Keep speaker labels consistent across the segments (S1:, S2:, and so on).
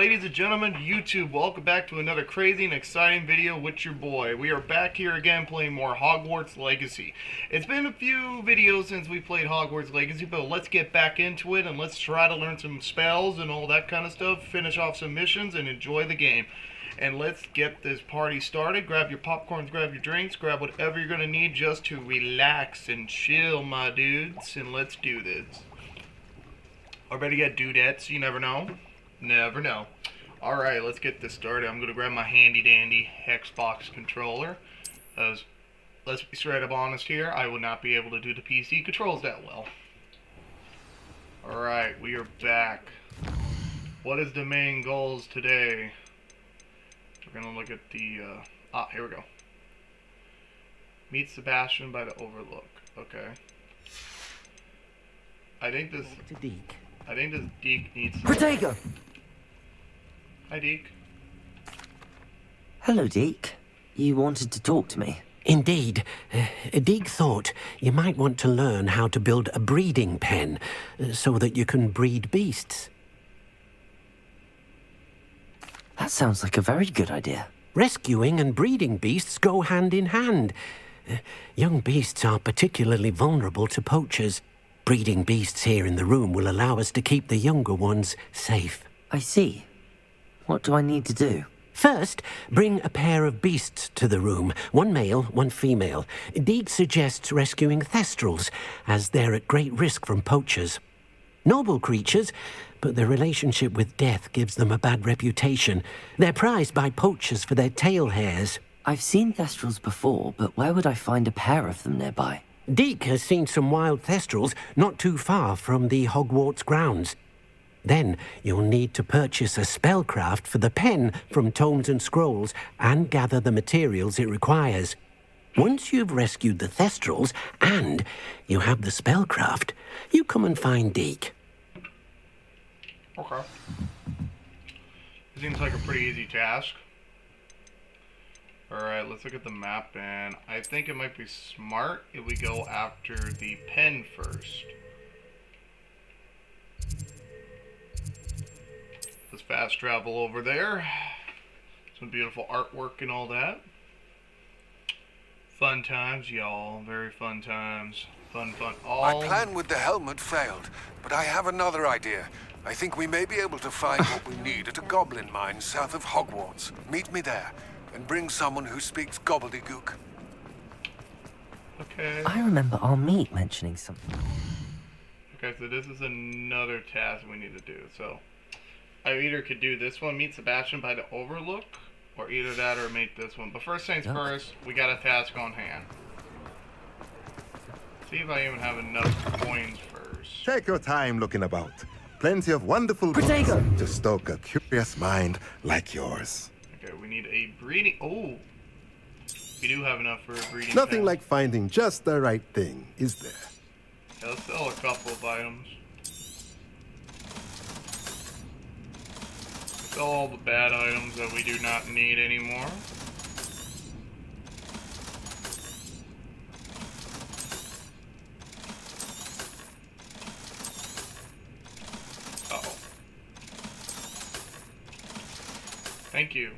S1: ladies and gentlemen, YouTube, welcome back to another crazy and exciting video with your boy. We are back here again playing more Hogwarts Legacy. It's been a few videos since we played Hogwarts Legacy, but let's get back into it and let's try to learn some spells and all that kind of stuff, finish off some missions, and enjoy the game. And let's get this party started. Grab your popcorns, grab your drinks, grab whatever you're going to need just to relax and chill, my dudes, and let's do this. Or better yet, dudettes, you never know. Never know. Alright, let's get this started. I'm going to grab my handy dandy Xbox controller. As let's be straight up honest here, I would not be able to do the PC controls that well. Alright, we are back. What is the main goals today? We're going to look at the... here we go. Meet Sebastian by the Overlook. Okay. I think this Deke needs...
S2: Protego!
S1: Hi, Deke.
S2: Hello, Deke. You wanted to talk to me?
S3: Indeed. Deek thought you might want to learn how to build a breeding pen so that you can breed beasts.
S2: That sounds like a very good idea.
S3: Rescuing and breeding beasts go hand in hand. Young beasts are particularly vulnerable to poachers. Breeding beasts here in the room will allow us to keep the younger ones safe.
S2: I see. What do I need to do?
S3: First, bring a pair of beasts to the room. One male, one female. Deek suggests rescuing thestrals, as they're at great risk from poachers. Noble creatures, but their relationship with death gives them a bad reputation. They're prized by poachers for their tail hairs.
S2: I've seen thestrals before, but where would I find a pair of them nearby?
S3: Deek has seen some wild thestrals not too far from the Hogwarts grounds. Then you'll need to purchase a spellcraft for the pen from Tomes and Scrolls and gather the materials it requires. Once you've rescued the thestrals and you have the spellcraft, you come and find Deek.
S1: Okay. Seems like a pretty easy task. Alright, let's look at the map, and I think it might be smart if we go after the pen first. Let's fast travel over there. Some beautiful artwork and all that. Fun times, y'all. Very fun times. Fun.
S4: My plan with the helmet failed, but I have another idea. I think we may be able to find what we need at a goblin mine south of Hogwarts. Meet me there, and bring someone who speaks gobbledygook.
S1: Okay.
S2: I remember our meet mentioning something.
S1: Okay, so this is another task we need to do. So, I either could do this one, meet Sebastian by the Overlook, or either that or make this one. But first things first, we got a task on hand. See if I even have enough coins first.
S5: Take your time looking about. Plenty of wonderful books to stoke a curious mind like yours.
S1: Okay, we need a breeding... Oh! We do have enough for a breeding
S5: Nothing
S1: pen.
S5: like finding just the right thing, is there?
S1: Yeah, let's sell a couple of items. Sell all the bad items that we do not need anymore. Uh-oh. Thank you.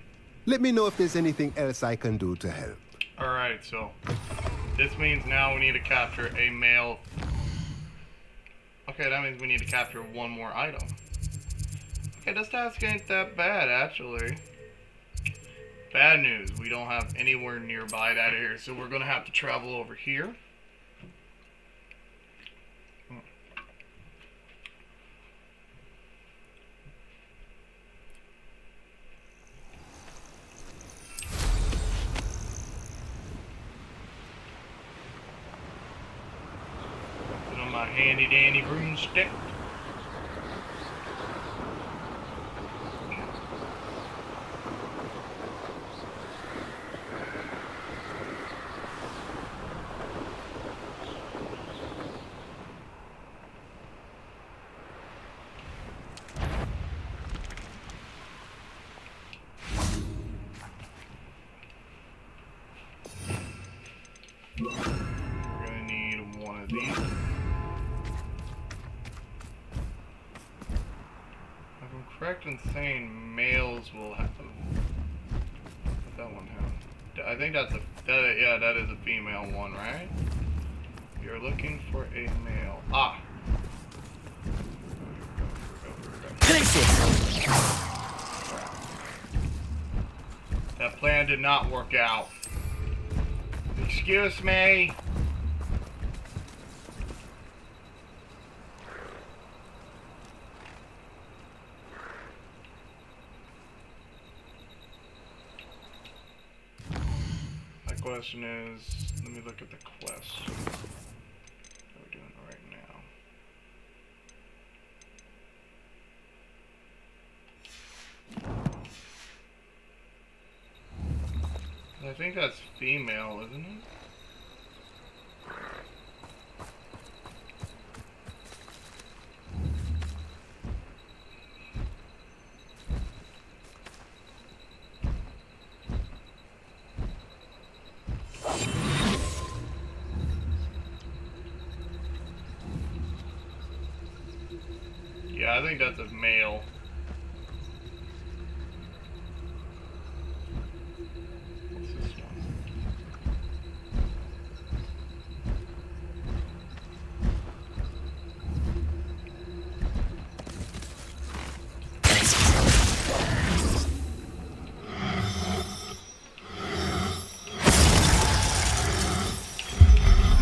S5: Let me know if there's anything else I can do to help.
S1: Alright, so this means now we need to capture a male. Okay, that means we need to capture one more item. Okay, this task ain't that bad, actually. Bad news, we don't have anywhere nearby that area, so we're gonna have to travel over here. Put on my handy dandy broomstick. We're gonna need one of these. correct in saying males will have... What that one have? I think that's a... yeah, that is a female one, right? You're looking for a male. Ah! That plan did not work out. Excuse me. My question is, let me look at the quest. How are we doing right now? I think that's female, isn't it? Yeah, I think that's a male. What's this one?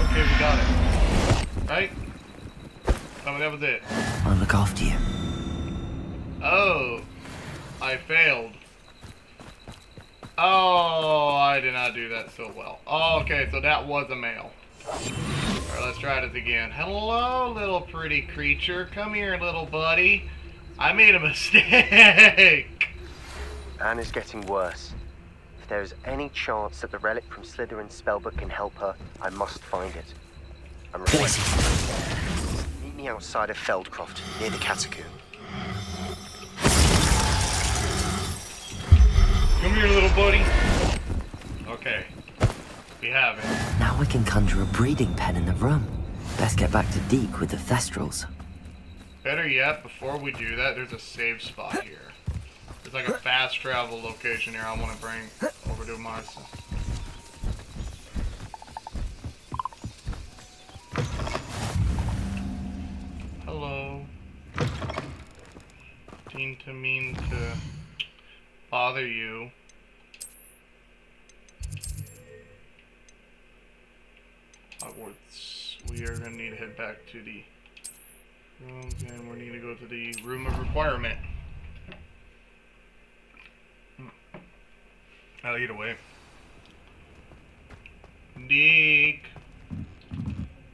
S1: Okay, we got it. Right? Oh, that was it.
S2: I'll look after you.
S1: Oh, I failed. Oh, I did not do that so well. Oh, okay, so that was a male. Alright, let's try this again. Hello, little pretty creature. Come here, little buddy. I made a mistake.
S6: Anna's getting worse. If there is any chance that the relic from Slytherin's spellbook can help her, I must find it. I'm requesting. Meet me outside of Feldcroft, near the catacomb.
S1: Come here, little buddy. Okay. We have it.
S2: Now we can conjure a breeding pen in the room. Best get back to Deke with the Thestrals.
S1: Better yet, before we do that, there's a save spot here. There's like a fast travel location here I want to bring over to my... Hello. Didn't mean to bother you. Hogwarts. We are going to need to head back to the rooms, and we need to go to the room of requirement. Oh, either way. Deke.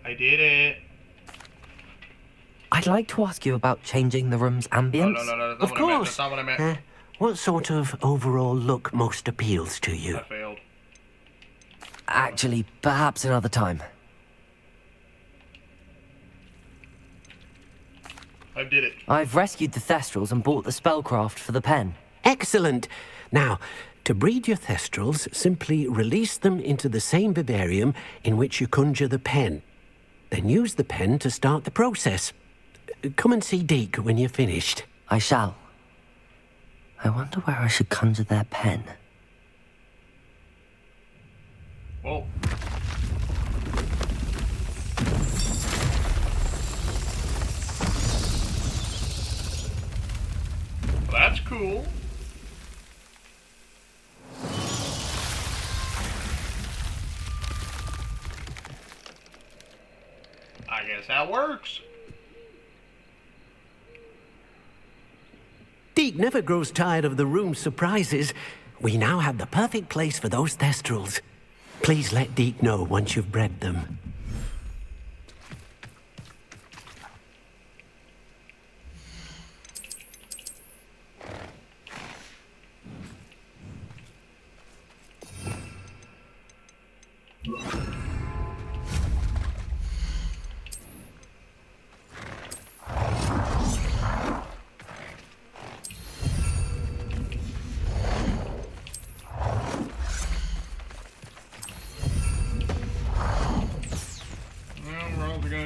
S1: I did it.
S2: I'd like to ask you about changing the room's ambience.
S1: No, that's not
S3: Of
S1: what I meant.
S3: course.
S1: That's not what I meant.
S3: What sort of overall look most appeals to you?
S1: I failed.
S2: Actually, perhaps another time.
S1: I did it.
S2: I've rescued the Thestrals and bought the spellcraft for the pen.
S3: Excellent. Now, to breed your Thestrals, simply release them into the same vivarium in which you conjure the pen. Then use the pen to start the process. Come and see Deke when you're finished.
S2: I shall. I wonder where I should conjure their pen.
S1: Whoa. That's cool. I guess that works.
S3: Deke never grows tired of the room's surprises. We now have the perfect place for those Thestrals. Please let Deke know once you've bred them.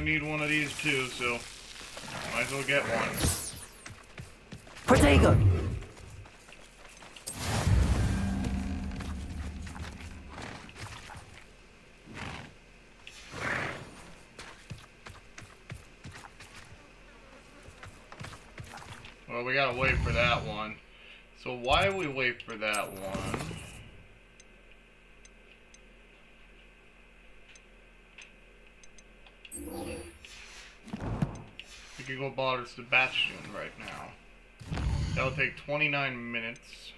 S1: Need one of these too, so might as well get one.
S2: Protego!
S1: Well, we gotta wait for that one. So why do we wait for that one? We could go bother Sebastian right now. That'll take 29 minutes.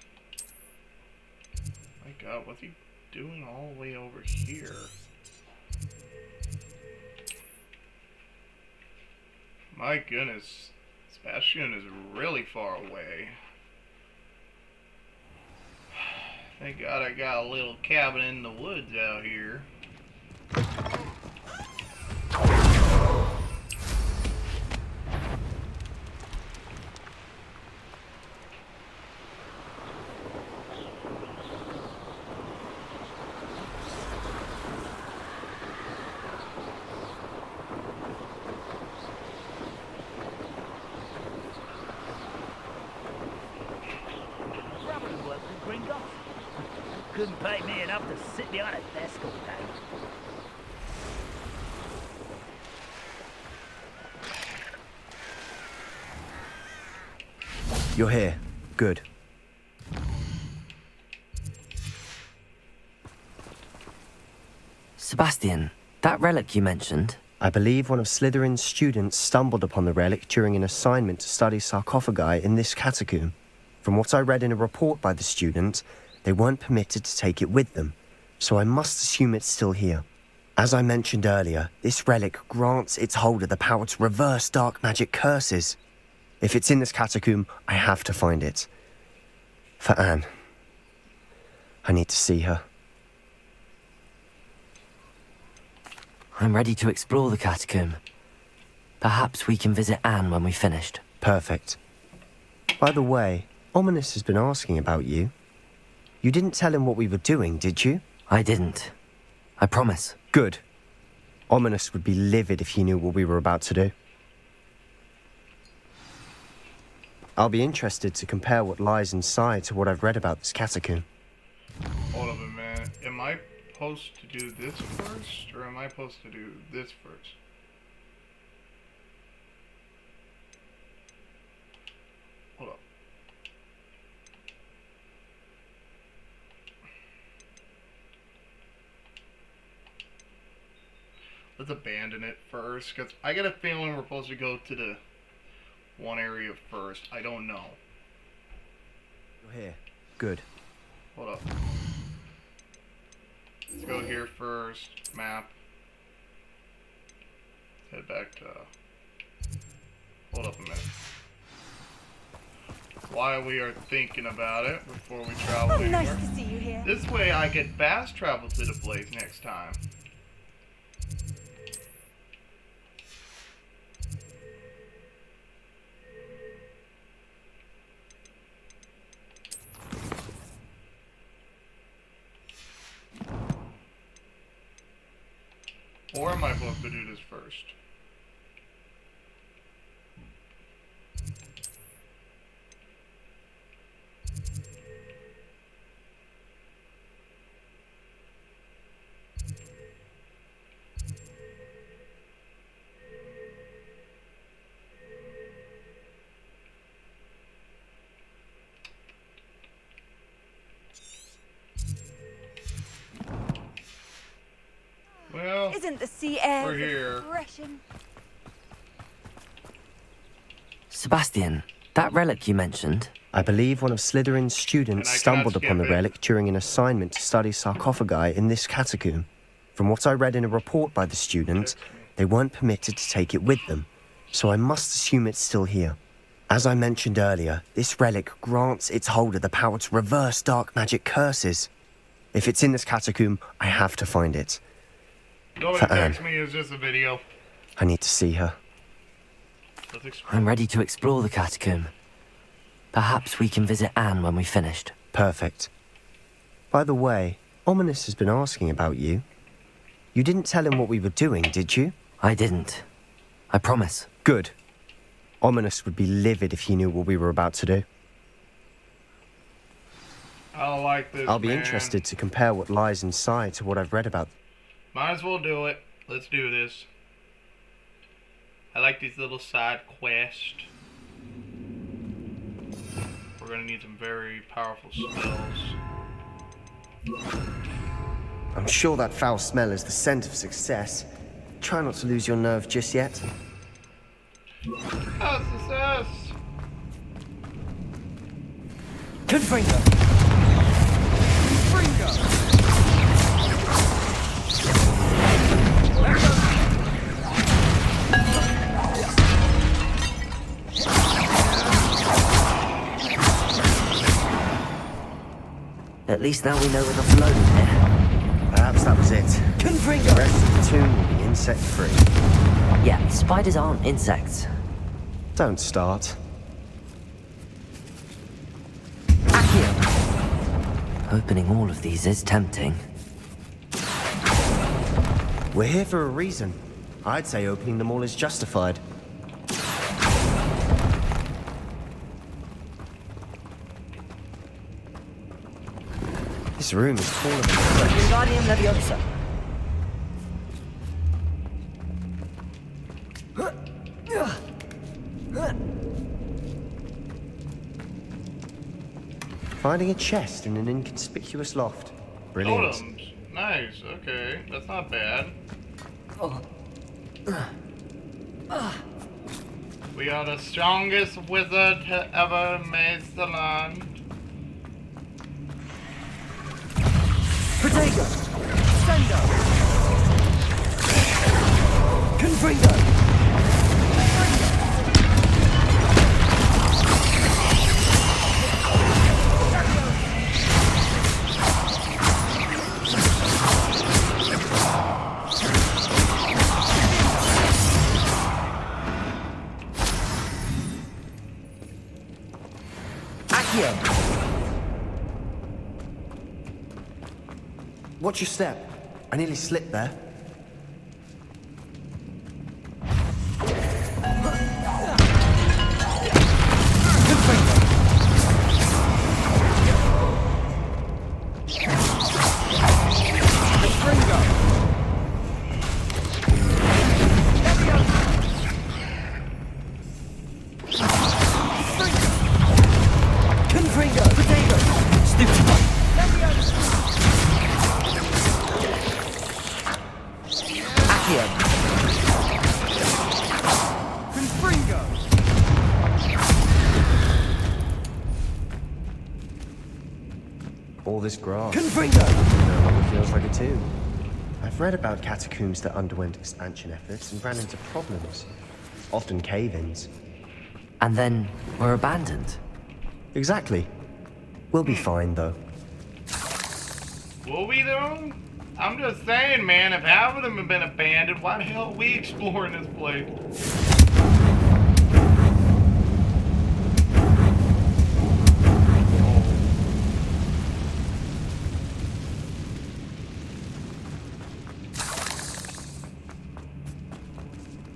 S1: My god, what's he doing all the way over here? My goodness, Sebastian is really far away. Thank God I got a little cabin in the woods out here.
S7: Couldn't pay me enough to sit behind a desk all day.
S6: You're here. Good.
S2: Sebastian, that relic you mentioned.
S6: I believe one of Slytherin's students stumbled upon the relic during an assignment to study sarcophagi in this catacomb. From what I read in a report by the student, they weren't permitted to take it with them, so I must assume it's still here. As I mentioned earlier, this relic grants its holder the power to reverse dark magic curses. If it's in this catacomb, I have to find it. For Anne. I need to see her.
S2: I'm ready to explore the catacomb. Perhaps we can visit Anne when we've finished.
S6: Perfect. By the way, Ominous has been asking about you. You didn't tell him what we were doing, did you?
S2: I didn't. I promise.
S6: Good. Ominous would be livid if he knew what we were about to do. I'll be interested to compare what lies inside to what I've read about this catacomb.
S1: Hold up a minute. Am I supposed to do this first, or am I supposed to do this first? Hold up. Let's abandon it first, because I get a feeling we're supposed to go to the one area first. I don't know.
S6: You're here. Good.
S1: Hold up. Let's go here first. Map. Head back to... Hold up a minute. While we are thinking about it, before we travel anywhere.
S8: Nice to see you here.
S1: This way I can fast travel to the place next time. Or am I supposed to do this first? Well,
S8: Isn't the sea air
S1: we're here.
S8: refreshing?
S2: Sebastian, that relic you mentioned.
S6: I believe one of Slytherin's students
S1: And I
S6: stumbled
S1: cannot
S6: upon the
S1: skip it.
S6: relic during an assignment to study sarcophagi in this catacomb. From what I read in a report by the student, they weren't permitted to take it with them, so I must assume it's still here. As I mentioned earlier, this relic grants its holder the power to reverse dark magic curses. If it's in this catacomb, I have to find it.
S1: Don't
S6: For
S1: text
S6: Anne.
S1: me, it's just a video.
S6: I need to see her.
S1: Let's explore.
S2: I'm ready to explore the catacomb. Perhaps we can visit Anne when we've finished.
S6: Perfect. By the way, Ominous has been asking about you. You didn't tell him what we were doing, did you?
S2: I didn't. I promise.
S6: Good. Ominous would be livid if he knew what we were about to do.
S1: I like this,
S6: I'll be
S1: man.
S6: interested to compare what lies inside to what I've read about.
S1: Might as well do it. Let's do this. I like these little side quests. We're gonna need some very powerful spells.
S6: I'm sure that foul smell is the scent of success. Try not to lose your nerve just yet.
S1: Success!
S2: Confringo! At least now we know we're not alone in here.
S6: Perhaps that was it.
S2: Confringo!
S6: The rest of the tomb will be insect-free.
S2: Yeah, spiders aren't insects.
S6: Don't start.
S2: Accio! Opening all of these is tempting.
S6: We're here for a reason. I'd say opening them all is justified. This room is taller than the place.
S2: Wingardium Leviosa.
S6: Finding a chest in an inconspicuous loft. Brilliant.
S1: Totems. Nice, okay. That's not bad. We are the strongest wizard to ever amaze the land.
S2: Protego! Sendo! Confringo!
S6: Watch your step. I nearly slipped there.
S2: Confringo! Protego! Stupid one! Accio!
S6: Confringo! All this grass.
S2: Confringo!
S6: No longer feels like a tomb. I've read about catacombs that underwent expansion efforts and ran into problems. Often cave-ins.
S2: And then we're abandoned.
S6: Exactly. We'll be fine, though.
S1: Will we though? I'm just saying, man, if half of them have been abandoned, why the hell are we exploring this place?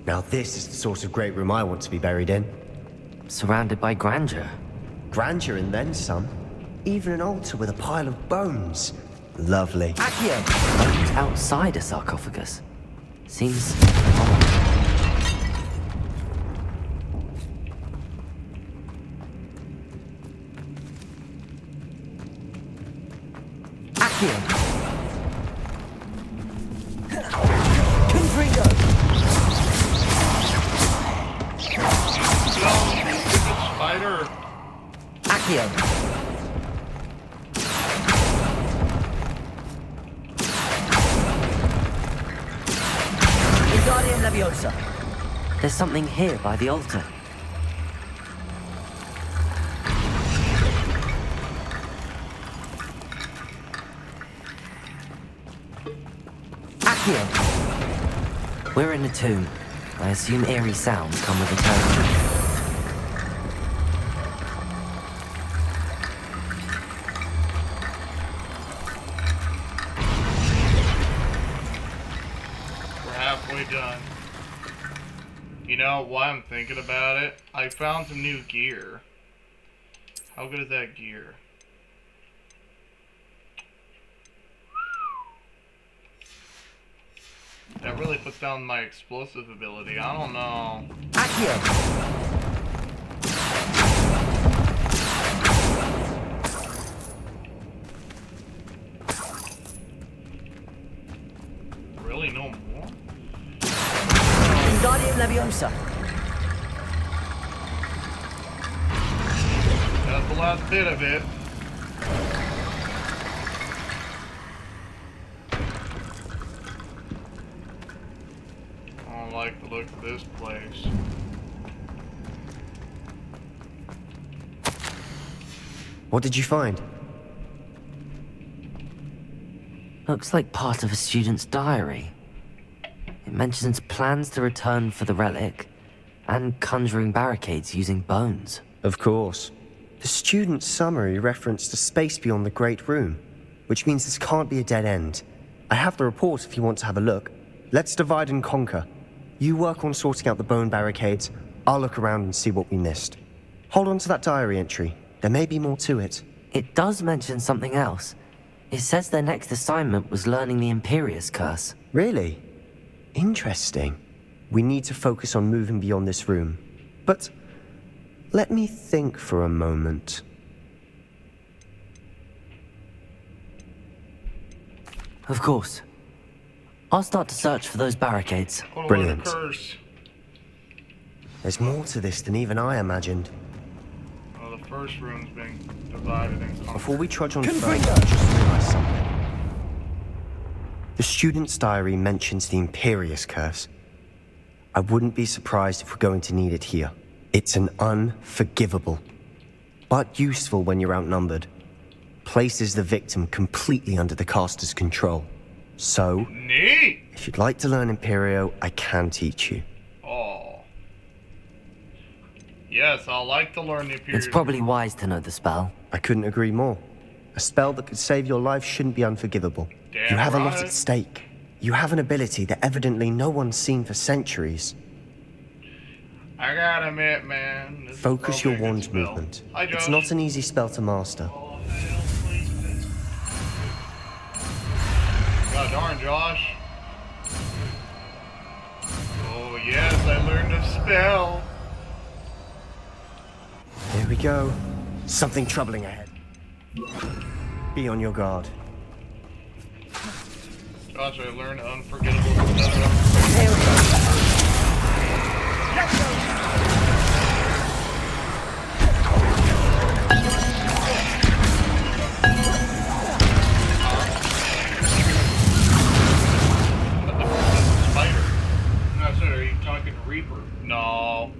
S6: Now this is the sort of great room I want to be buried in.
S2: Surrounded by grandeur.
S6: Grandeur and then some. Even an altar with a pile of bones. Lovely.
S2: Accio! Bones outside a sarcophagus. Seems odd. Accio! Confringo!
S1: Spider.
S2: Accio! Wingardium Leviosa. There's something here by the altar. Accio! We're in a tomb. I assume eerie sounds come with eternity.
S1: We're halfway done. You know, while I'm thinking about it, I found some new gear. How good is that gear? That really puts down my explosive ability. I don't know. Really, no more?
S2: Wingardium Leviosa.
S1: That's the last bit of it. I don't like the look of this place.
S6: What did you find?
S2: Looks like part of a student's diary. It mentions plans to return for the relic and conjuring barricades using bones.
S6: Of course. The student's summary referenced a space beyond the Great Room, which means this can't be a dead end. I have the report if you want to have a look. Let's divide and conquer. You work on sorting out the bone barricades. I'll look around and see what we missed. Hold on to that diary entry. There may be more to it.
S2: It does mention something else. It says their next assignment was learning the Imperius Curse.
S6: Really? Interesting. We need to focus on moving beyond this room. But let me think for a moment.
S2: Of course. I'll start to search for those barricades.
S6: Brilliant.
S1: Curse.
S6: There's more to this than even I imagined.
S1: Well, the first room's being divided and conquered.
S6: Before we trudge on further, I just realized something. The student's diary mentions the Imperius Curse. I wouldn't be surprised if we're going to need it here. It's an unforgivable, but useful when you're outnumbered. Places the victim completely under the caster's control. So,
S1: Neat!
S6: if you'd like to learn Imperio, I can teach you.
S1: Oh. Yes, I like to learn the Imperius.
S2: It's probably wise to know the spell.
S6: I couldn't agree more. A spell that could save your life shouldn't be unforgivable.
S1: Damn
S6: You have a lot
S1: right.
S6: at stake. You have an ability that evidently no one's seen for centuries.
S1: I gotta admit, man. This is
S6: Focus your
S1: probably a good
S6: wand
S1: spell.
S6: movement.
S1: Hi, Josh.
S6: It's not an easy spell to master.
S1: Oh, hell, please. God darn, Josh. Oh, yes, I learned a spell.
S6: Here we go. Something troubling ahead. Be on your guard.
S1: Josh, I learned unforgettable stuff. Spider. No, sorry, are you talking to Reaper? No.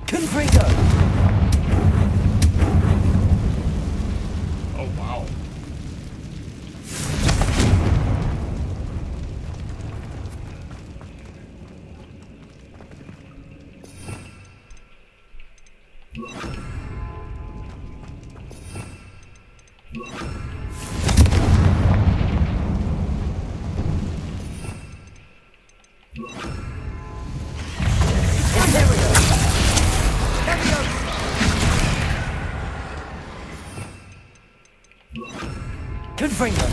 S2: Confringo!
S1: Oh, wow.
S2: Confringo!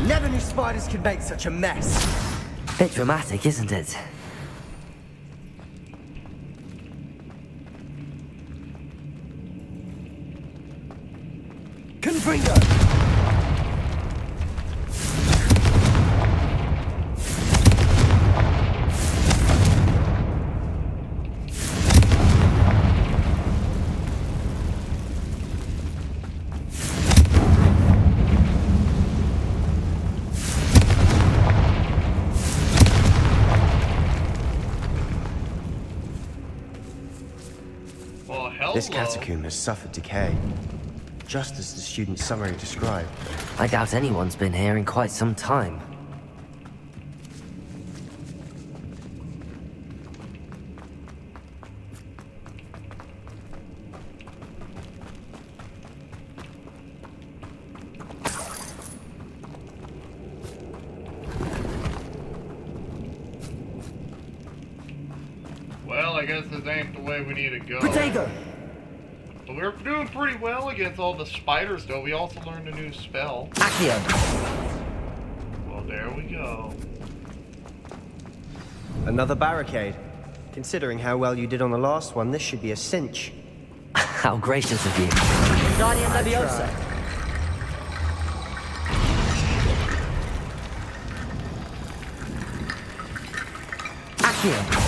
S6: Never knew spiders could make such a mess.
S2: Bit dramatic, isn't it?
S7: Confringo!
S1: Well, hello.
S6: This catacomb has suffered decay, just as the student's summary described.
S2: I doubt anyone's been here in quite some time.
S1: Well, I guess this ain't the way we need to go.
S7: Protego!
S1: But we're doing pretty well against all the spiders, though. We also learned a new spell.
S2: Accio!
S1: Well, there we go.
S6: Another barricade. Considering how well you did on the last one, this should be a cinch.
S2: How gracious of you.
S7: Guardian Leviosa!
S2: Accio!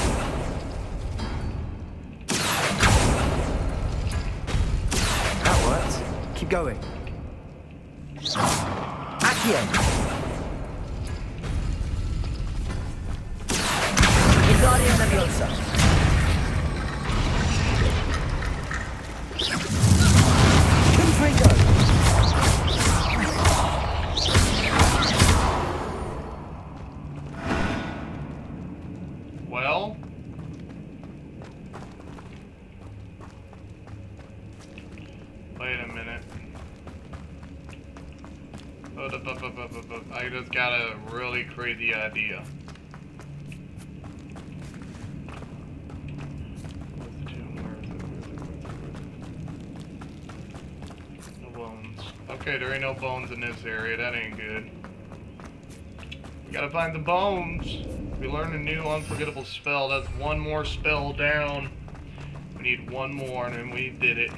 S6: That works. Keep going.
S2: Accio!
S7: Guardian Leviosa! Confringo!
S1: Well, wait a minute. I just got a really crazy idea. Where's the tomb? Where is it? No bones. Okay, there ain't no bones in this area. That ain't good. We gotta find the bones. We learned a new unforgettable spell. That's one more spell down. We need one more, and then we did it.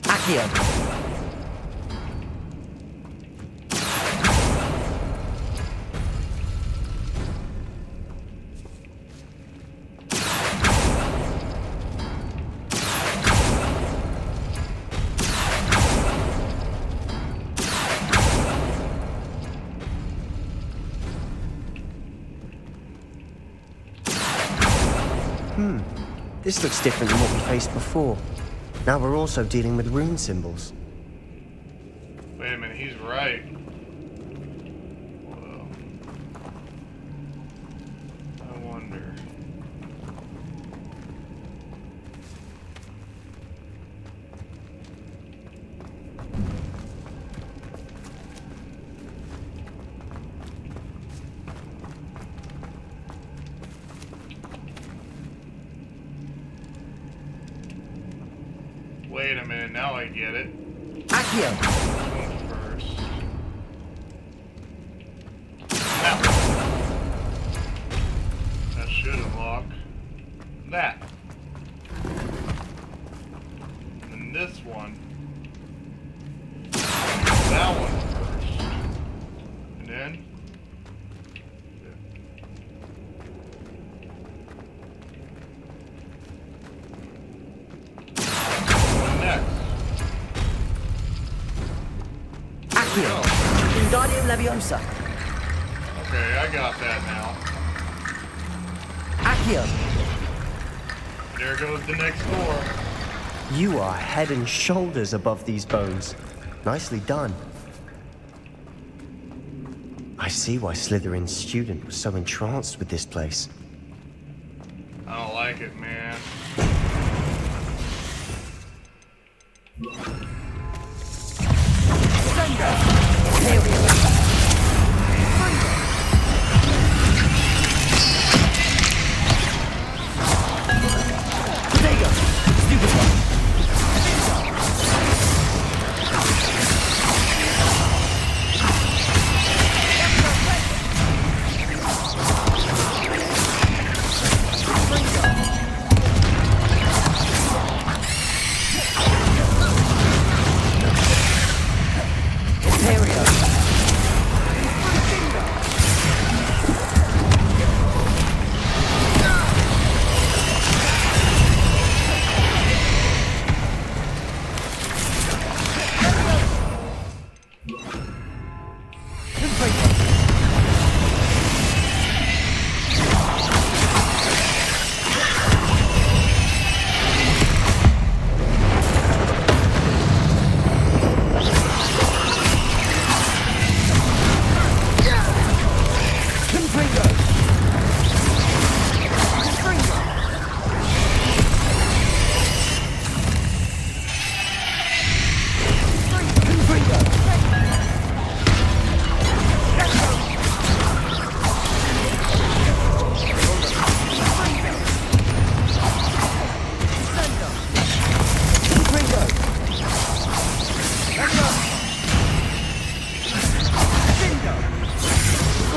S2: Accio!
S6: This looks different than what we faced before. Now we're also dealing with rune symbols.
S1: Wait a minute, he's right. Well, I wonder. Wait a minute, now I get it.
S2: Accio!
S1: First. That one. That should unlock that. And this one. That one first. And then. Next.
S2: Accio!
S7: Guardian Leviosa!
S1: Okay, I got that now.
S2: Accio!
S1: There goes the next door.
S6: You are head and shoulders above these bones. Nicely done. I see why Slytherin's student was so entranced with this place.
S1: I don't like it, man.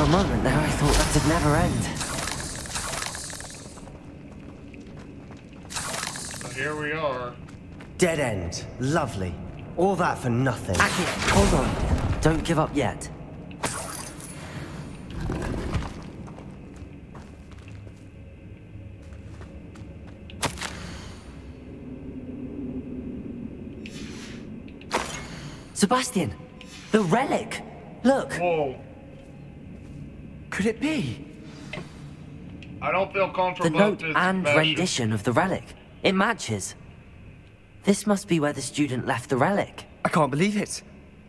S2: moment there, I thought that'd never end.
S1: So here we are.
S8: Dead end. Lovely. All that for nothing.
S2: Aki, hold on. Don't give up yet. Sebastian! The relic! Look!
S1: Whoa.
S8: Could it be?
S1: I don't feel
S2: The
S1: comfortable
S2: note
S1: with this
S2: and
S1: fashion.
S2: rendition of the relic. It matches. This must be where the student left the relic.
S8: I can't believe it.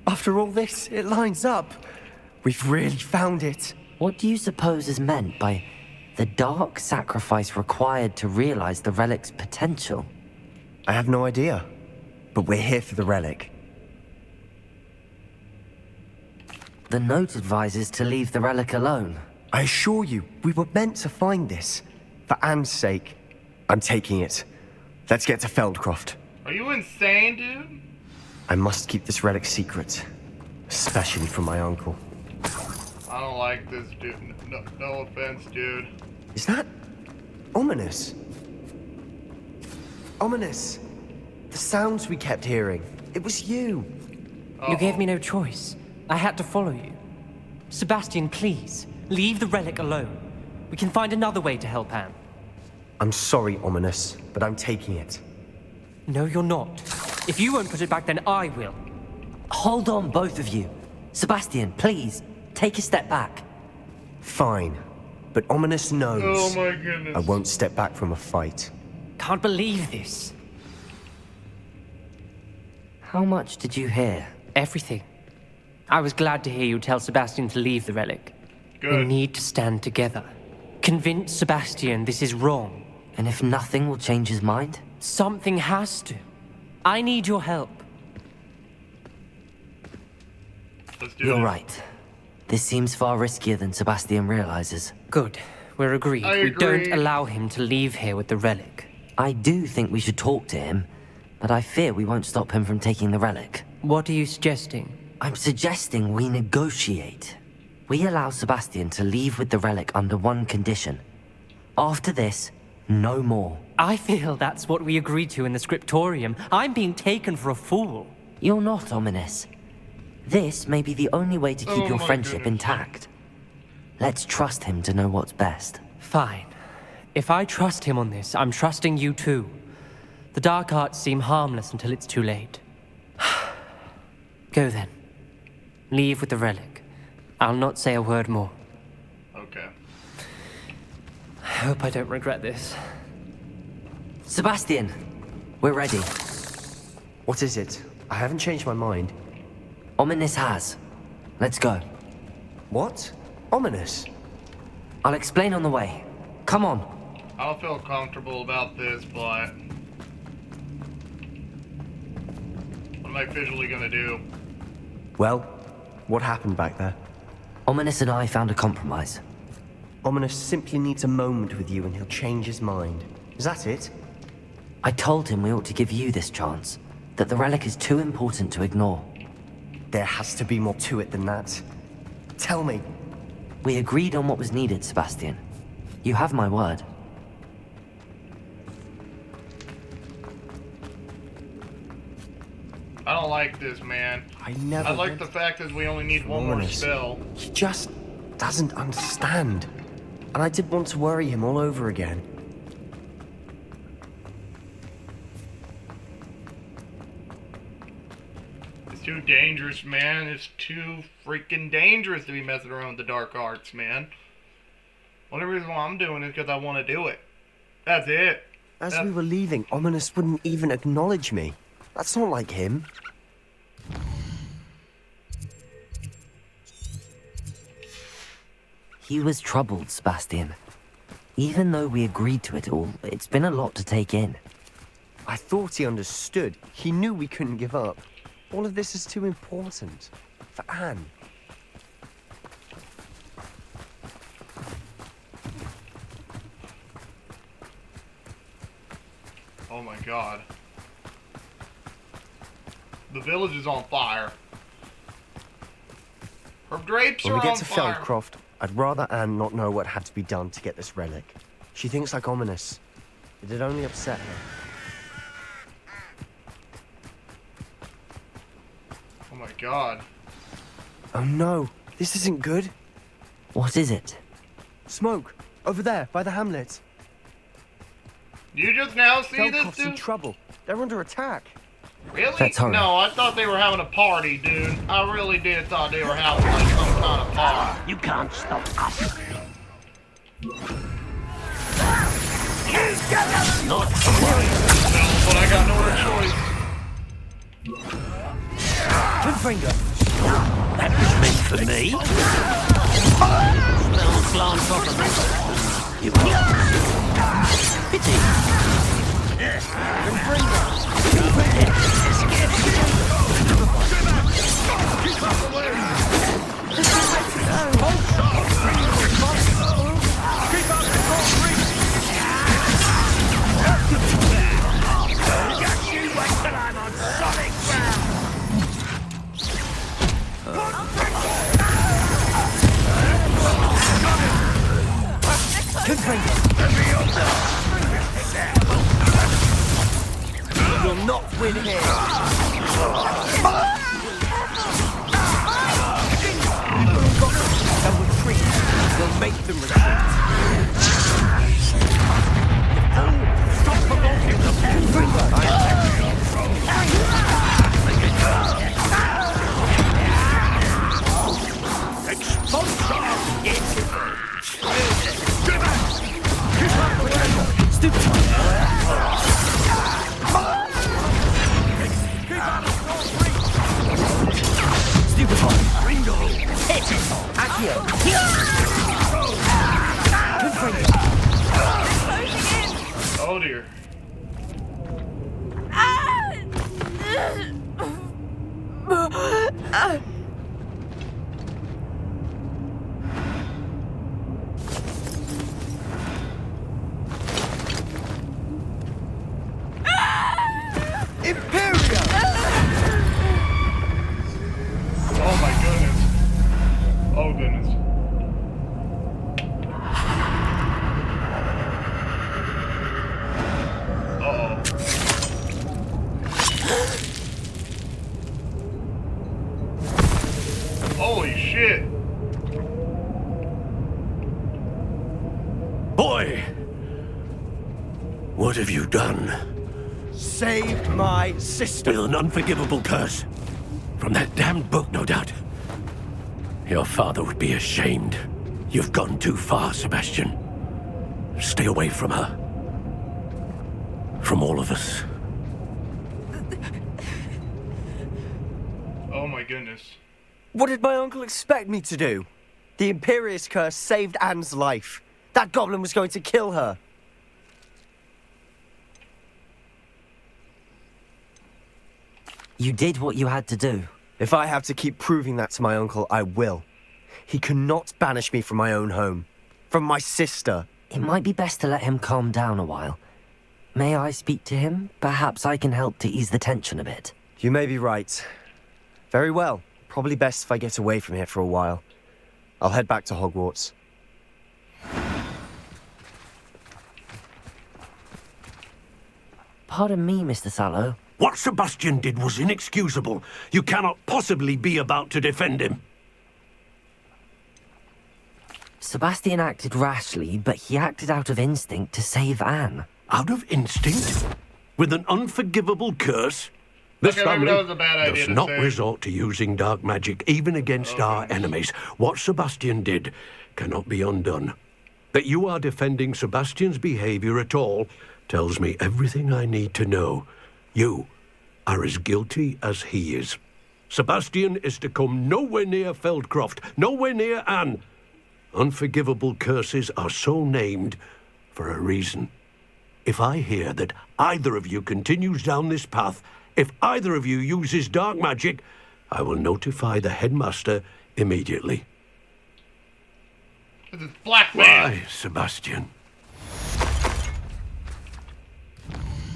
S8: After all this, it lines up. We've really found it.
S2: What do you suppose is meant by the dark sacrifice required to realize the relic's potential?
S8: I have no idea. But we're here for the relic.
S2: The note advises to leave the relic alone.
S8: I assure you, we were meant to find this. For Anne's sake. I'm taking it. Let's get to Feldcroft.
S1: Are you insane, dude?
S8: I must keep this relic secret. Especially from my uncle.
S1: I don't like this, dude. No offense, dude.
S8: Is that ominous? Ominous. The sounds we kept hearing. It was you.
S9: You gave me no choice. I had to follow you. Sebastian, please, leave the relic alone. We can find another way to help Anne.
S8: I'm sorry, Ominous, but I'm taking it.
S9: No, you're not. If you won't put it back, then I will.
S2: Hold on, both of you. Sebastian, please, take a step back.
S8: Fine. But Ominous knows.
S1: Oh my goodness.
S8: I won't step back from a fight.
S9: Can't believe this.
S2: How much did you hear?
S9: Everything. I was glad to hear you tell Sebastian to leave the relic.
S1: Good.
S9: We need to stand together. Convince Sebastian this is wrong.
S2: And if nothing will change his mind?
S9: Something has to. I need your help.
S1: Let's do
S2: You're
S1: this.
S2: right. This seems far riskier than Sebastian realizes.
S9: Good. We're agreed.
S1: I
S9: We don't
S1: agree.
S9: allow him to leave here with the relic.
S2: I do think we should talk to him, but I fear we won't stop him from taking the relic.
S9: What are you suggesting?
S2: I'm suggesting we negotiate. We allow Sebastian to leave with the relic under one condition. After this, no more.
S9: I feel that's what we agreed to in the scriptorium. I'm being taken for a fool.
S2: You're not ominous. This may be the only way to keep
S1: Oh
S2: your
S1: my
S2: friendship
S1: goodness.
S2: intact. Let's trust him to know what's best.
S9: Fine. If I trust him on this, I'm trusting you too. The dark arts seem harmless until it's too late. Go then. Leave with the relic. I'll not say a word more.
S1: Okay.
S9: I hope I don't regret this.
S2: Sebastian, we're ready.
S8: What is it? I haven't changed my mind.
S2: Ominous has. Let's go.
S8: What? Ominous?
S2: I'll explain on the way. Come on.
S1: I don't feel comfortable about this, but what am I visually gonna do?
S8: Well, what happened back there?
S2: Ominous and I found a compromise.
S8: Ominous simply needs a moment with you and he'll change his mind. Is that it?
S2: I told him we ought to give you this chance, that the relic is too important to ignore.
S8: There has to be more to it than that. Tell me.
S2: We agreed on what was needed, Sebastian. You have my word.
S1: I don't like this, man.
S8: I never
S1: I like
S8: went
S1: the fact that we only need one more
S8: Ominous.
S1: spell.
S8: He just doesn't understand. And I did want to worry him all over again.
S1: It's too dangerous, man. It's too freaking dangerous to be messing around with the dark arts, man. Only reason why I'm doing it is because I want to do it. That's it.
S8: As we were leaving, Ominous wouldn't even acknowledge me. That's not like him.
S2: He was troubled, Sebastian. Even though we agreed to it all, it's been a lot to take in.
S8: I thought he understood. He knew we couldn't give up. All of this is too important. For Anne.
S1: Oh my god. The village is on fire. Her drapes
S8: When
S1: are
S8: we get
S1: on
S8: to
S1: fire.
S8: Feldcroft, I'd rather Anne not know what had to be done to get this relic. She thinks like ominous. It'd only upset her.
S1: Oh my god.
S8: Oh no, this isn't good.
S2: What is it?
S8: Smoke, over there, by the hamlet.
S1: You just now see this,
S8: Feldcroft's in
S1: dude?
S8: trouble. They're under attack.
S1: Really?
S2: Let's hurry.
S1: No, I thought they were having a party, dude. I really did thought they were having like some kind of party.
S7: You can't stop us.
S1: Well, but I got no other choice.
S7: That was meant for me. Smells gone properly. You pity.
S8: You'll not win here. They'll retreat. We'll make them retreat. Stop provoking
S1: Oh dear. Oh my goodness. Oh goodness. Holy shit.
S10: Boy! What have you done?
S8: Saved my sister.
S10: With an unforgivable curse. From that damned book, no doubt. Your father would be ashamed. You've gone too far, Sebastian. Stay away from her. From all of us.
S1: Oh my goodness.
S8: What did my uncle expect me to do? The Imperius curse saved Anne's life. That goblin was going to kill her.
S2: You did what you had to do.
S8: If I have to keep proving that to my uncle, I will. He cannot banish me from my own home. From my sister.
S2: It might be best to let him calm down a while. May I speak to him? Perhaps I can help to ease the tension a bit.
S8: You may be right. Very well. Probably best if I get away from here for a while. I'll head back to Hogwarts.
S2: Pardon me, Mr. Sallow.
S10: What Sebastian did was inexcusable. You cannot possibly be about to defend him.
S2: Sebastian acted rashly, but he acted out of instinct to save Anne.
S10: Out of instinct? With an unforgivable curse? This
S1: Okay, maybe
S10: family
S1: that was a bad idea
S10: does
S1: to
S10: not
S1: say.
S10: resort to using dark magic, even against our enemies. What Sebastian did cannot be undone. That you are defending Sebastian's behavior at all tells me everything I need to know. You are as guilty as he is. Sebastian is to come nowhere near Feldcroft, nowhere near Anne. Unforgivable curses are so named for a reason. If I hear that either of you continues down this path, if either of you uses dark magic, I will notify the headmaster immediately.
S1: This is Black Man.
S10: Why, Sebastian?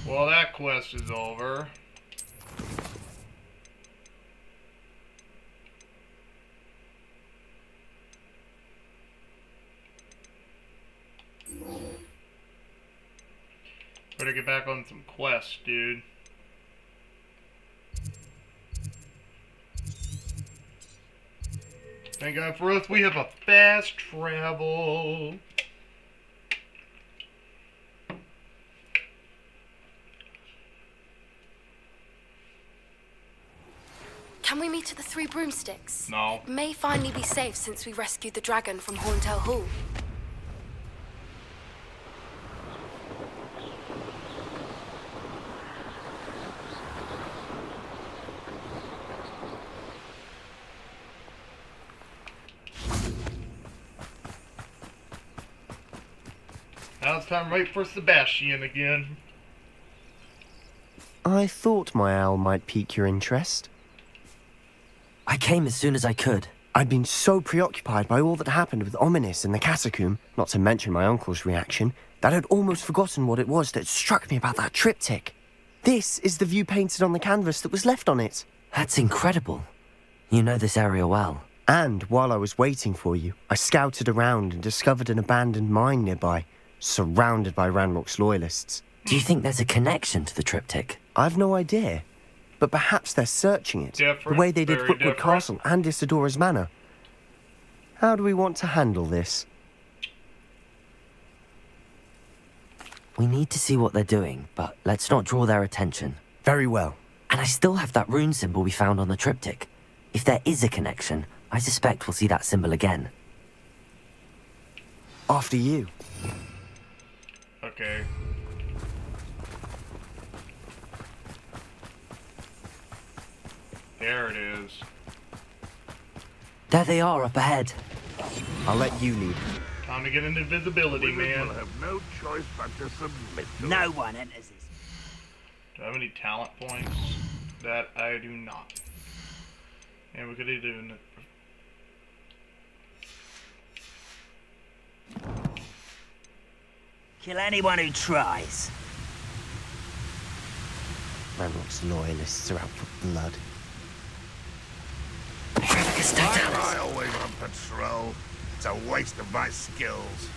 S1: Well, that quest is over. better get back on some quests, dude. Thank God for us, we have a fast travel.
S11: Can we meet at the Three Broomsticks?
S1: No.
S11: It may finally be safe since we rescued the dragon from Horntail Hall.
S1: Now it's time to wait for Sebastian again.
S8: I thought my owl might pique your interest.
S2: I came as soon as I could.
S8: I'd been so preoccupied by all that happened with Ominis and the catacomb, not to mention my uncle's reaction, that I'd almost forgotten what it was that struck me about that triptych. This is the view painted on the canvas that was left on it.
S2: That's incredible. You know this area well.
S8: And while I was waiting for you, I scouted around and discovered an abandoned mine nearby, surrounded by Ranrock's loyalists.
S2: Do you think there's a connection to the triptych?
S8: I've no idea, but perhaps they're searching it, the way they did Footwood Castle and Isidora's Manor. How do we want to handle this?
S2: We need to see what they're doing, but let's not draw their attention.
S8: Very well.
S2: And I still have that rune symbol we found on the triptych. If there is a connection, I suspect we'll see that symbol again.
S8: After you.
S1: Okay. There it is.
S2: There they are up ahead.
S8: I'll let you lead.
S1: Time to get into invisibility, man.
S12: Will have no choice but to submit to
S7: No
S12: it.
S7: one enters this.
S1: Do I have any talent points? That I do not. And we could do it.
S7: Kill anyone who tries.
S8: Ranrock's loyalists are out for blood.
S12: Why am I always on patrol? It's a waste of my skills.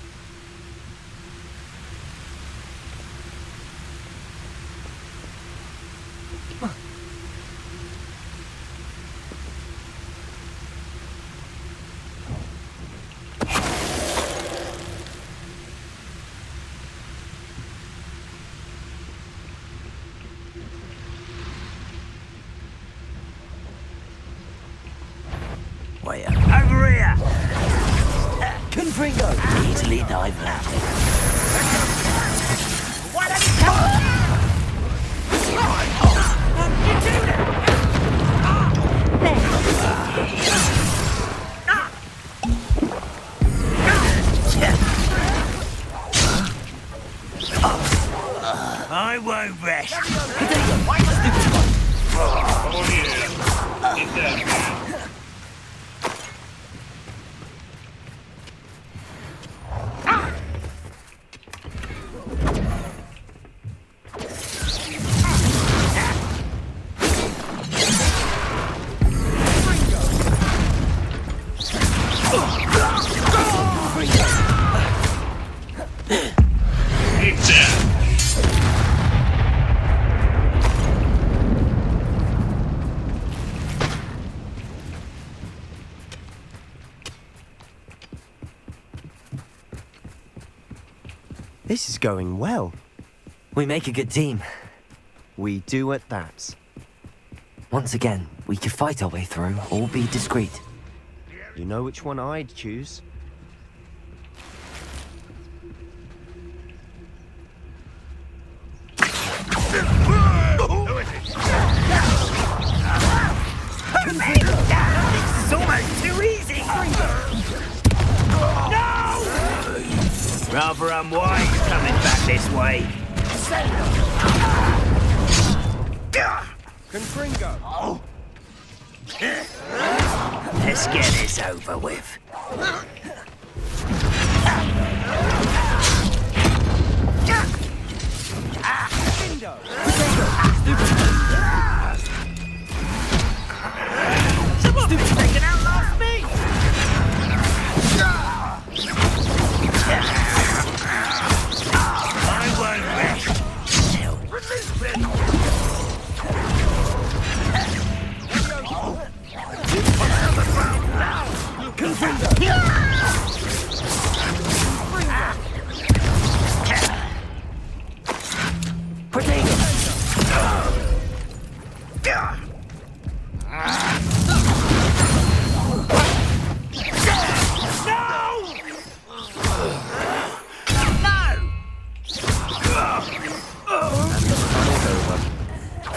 S7: Way up. Over here!
S2: Confringo! Easily diverted.
S7: Why don't you come? I won't rest.
S1: Oh yeah. Get that, man. Take that.
S8: This is going well.
S2: We make a good team.
S8: We do at that.
S2: Once again, we could fight our way through or be discreet.
S8: You know which one I'd choose?
S12: Who is it?
S7: This is almost too easy. No! Rather unwise coming back this way.
S8: Confringo!
S7: Oh. Let's get this over with. Someone's taken out last me! I won't rest.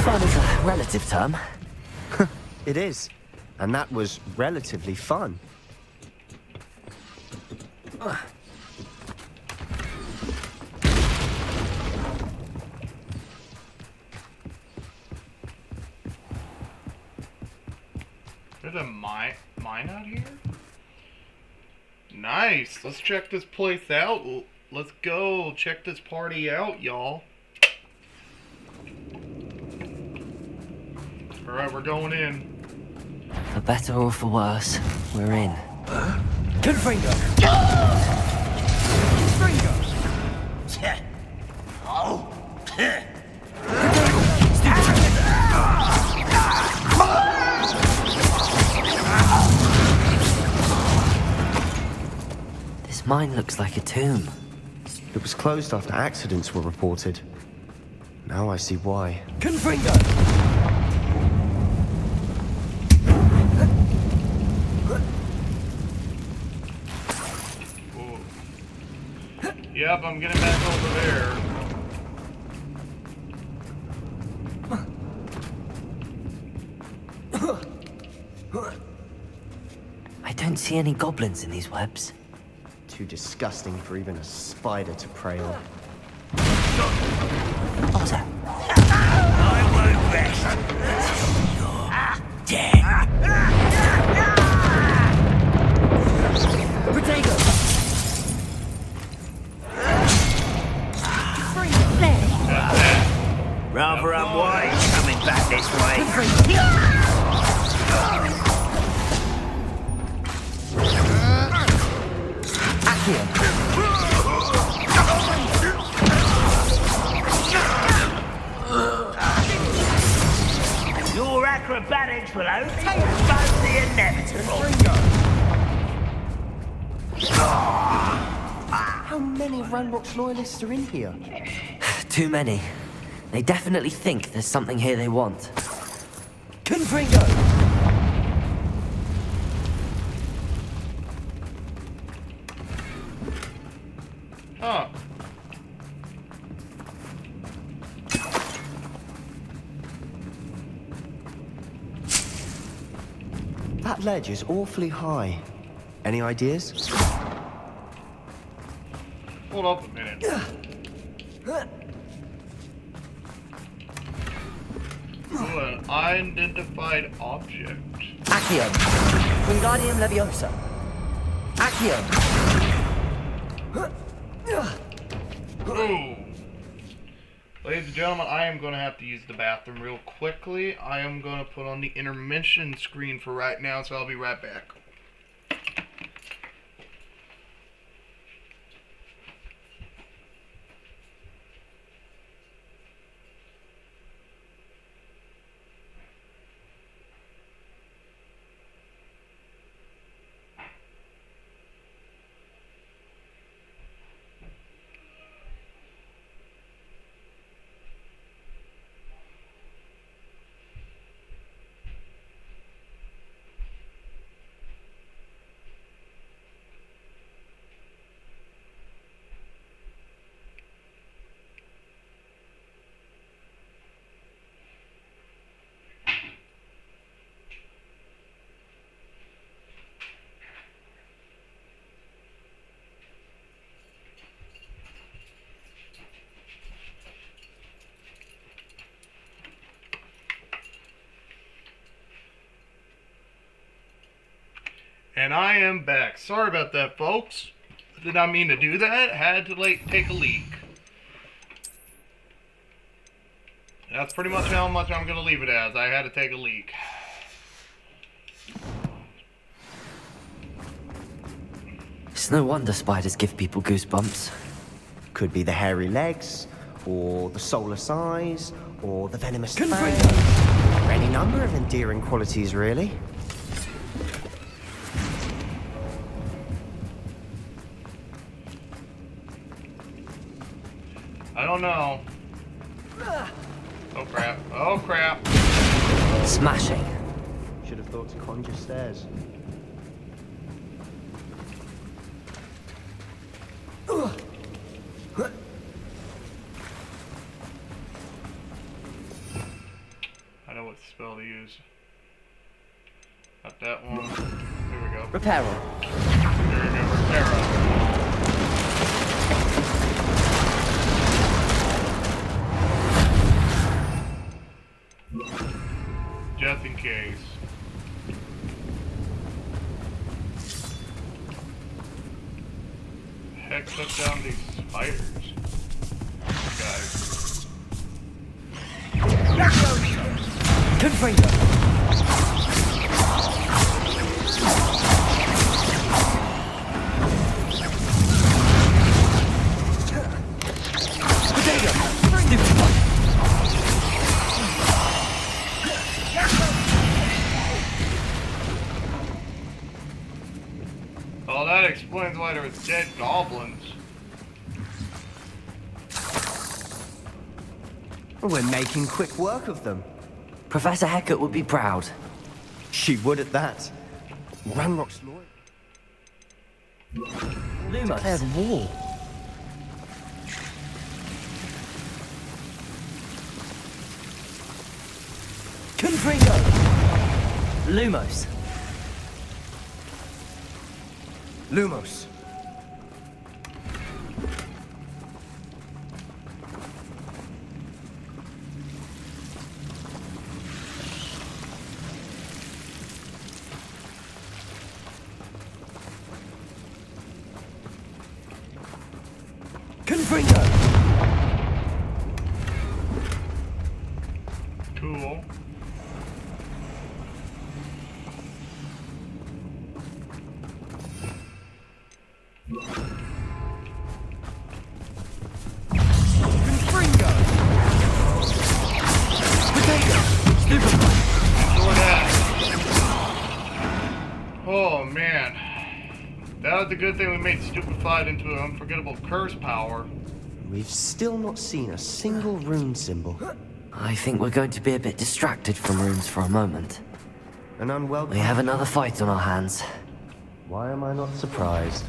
S2: Fun is a relative term.
S8: It is. And that was relatively fun.
S1: There's a mine out here? Nice! Let's check this place out. Let's go check this party out, y'all. Alright, we're going in.
S2: For better or for worse, we're in.
S7: Confringo! Oh!
S2: This mine looks like a tomb.
S8: It was closed after accidents were reported. Now I see why.
S7: Confringo!
S1: Yep, I'm getting back over there.
S2: I don't see any goblins in these webs.
S8: Too disgusting for even a spider to prey on.
S2: Otter.
S7: I won't rest. You're dead. Potato! Rather unwise coming back this way. Your acrobatics will only expose the inevitable.
S8: How many Ranrock's loyalists are in here?
S2: Too many. They definitely think there's something here they want.
S7: Confringo!
S1: Huh.
S8: That ledge is awfully high. Any ideas?
S1: Hold up a minute. Ooh, an unidentified object.
S7: Accio. Wingardium Leviosa. Accio.
S1: Ooh. Ladies and gentlemen, I am going to have to use the bathroom real quickly. I am going to put on the intermission screen for right now, so I'll be right back. And I am back. Sorry about that, folks. Did not mean to do that. Had to take a leak. That's pretty much how much I'm going to leave it as. I had to take a leak.
S2: It's no wonder spiders give people goosebumps.
S8: Could be the hairy legs, or the soulless eyes, or the venomous fang. Any number of endearing qualities, really.
S1: no. Oh crap. Oh crap.
S2: Smashing.
S6: Should have thought to conjure stairs.
S1: I know what spell to use. Not that one. Here we go.
S8: Reparo.
S1: There we go. Reparo. Just in case. Heck, took down these spiders. Guys.
S9: Confringo!
S1: Well, that explains why there was dead goblins.
S8: We're making quick work of them.
S2: Professor Hecat would be proud.
S8: She would at that. Ranrock's lawyer declared war.
S9: Confringo!
S2: Lumos.
S8: Lumos.
S9: Confringo!
S1: Cool.
S9: Confringo! Potato! Stupefy!
S1: Oh man. That was a good thing we made Stupefied into an unforgettable curse power.
S8: We've still not seen a single rune symbol.
S2: I think we're going to be a bit distracted from runes for a moment.
S8: An unwelcome...
S2: We have another fight on our hands.
S8: Why am I not surprised?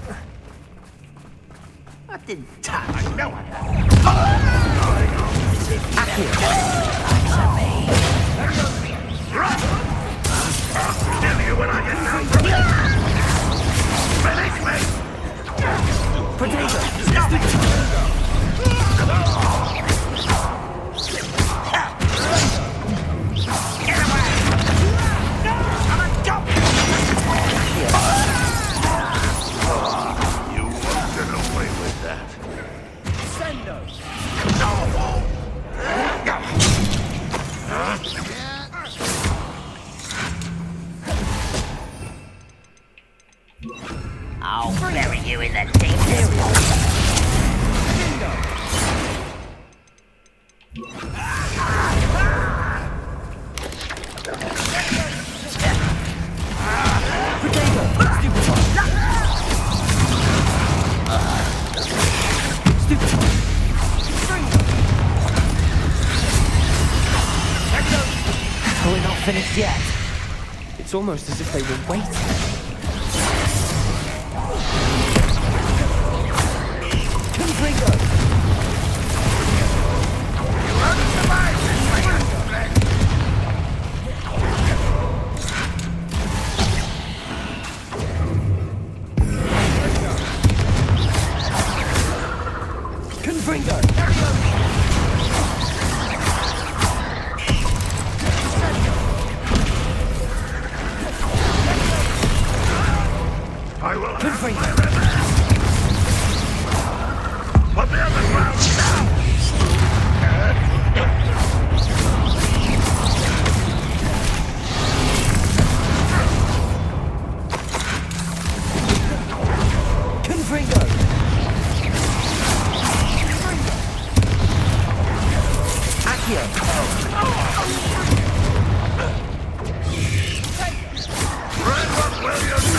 S7: I didn't touch. I know I
S12: Kill you when I get down from it! Finish me!
S9: Potato!
S12: You won't get away with that.
S9: Sendo!
S7: I'll bury you in the deep.
S2: We're not finished yet.
S8: It's almost as if they were waiting.
S12: I will have my revenge. Put the other ground down!
S9: Confringo! Accio!
S12: Red, what will you do?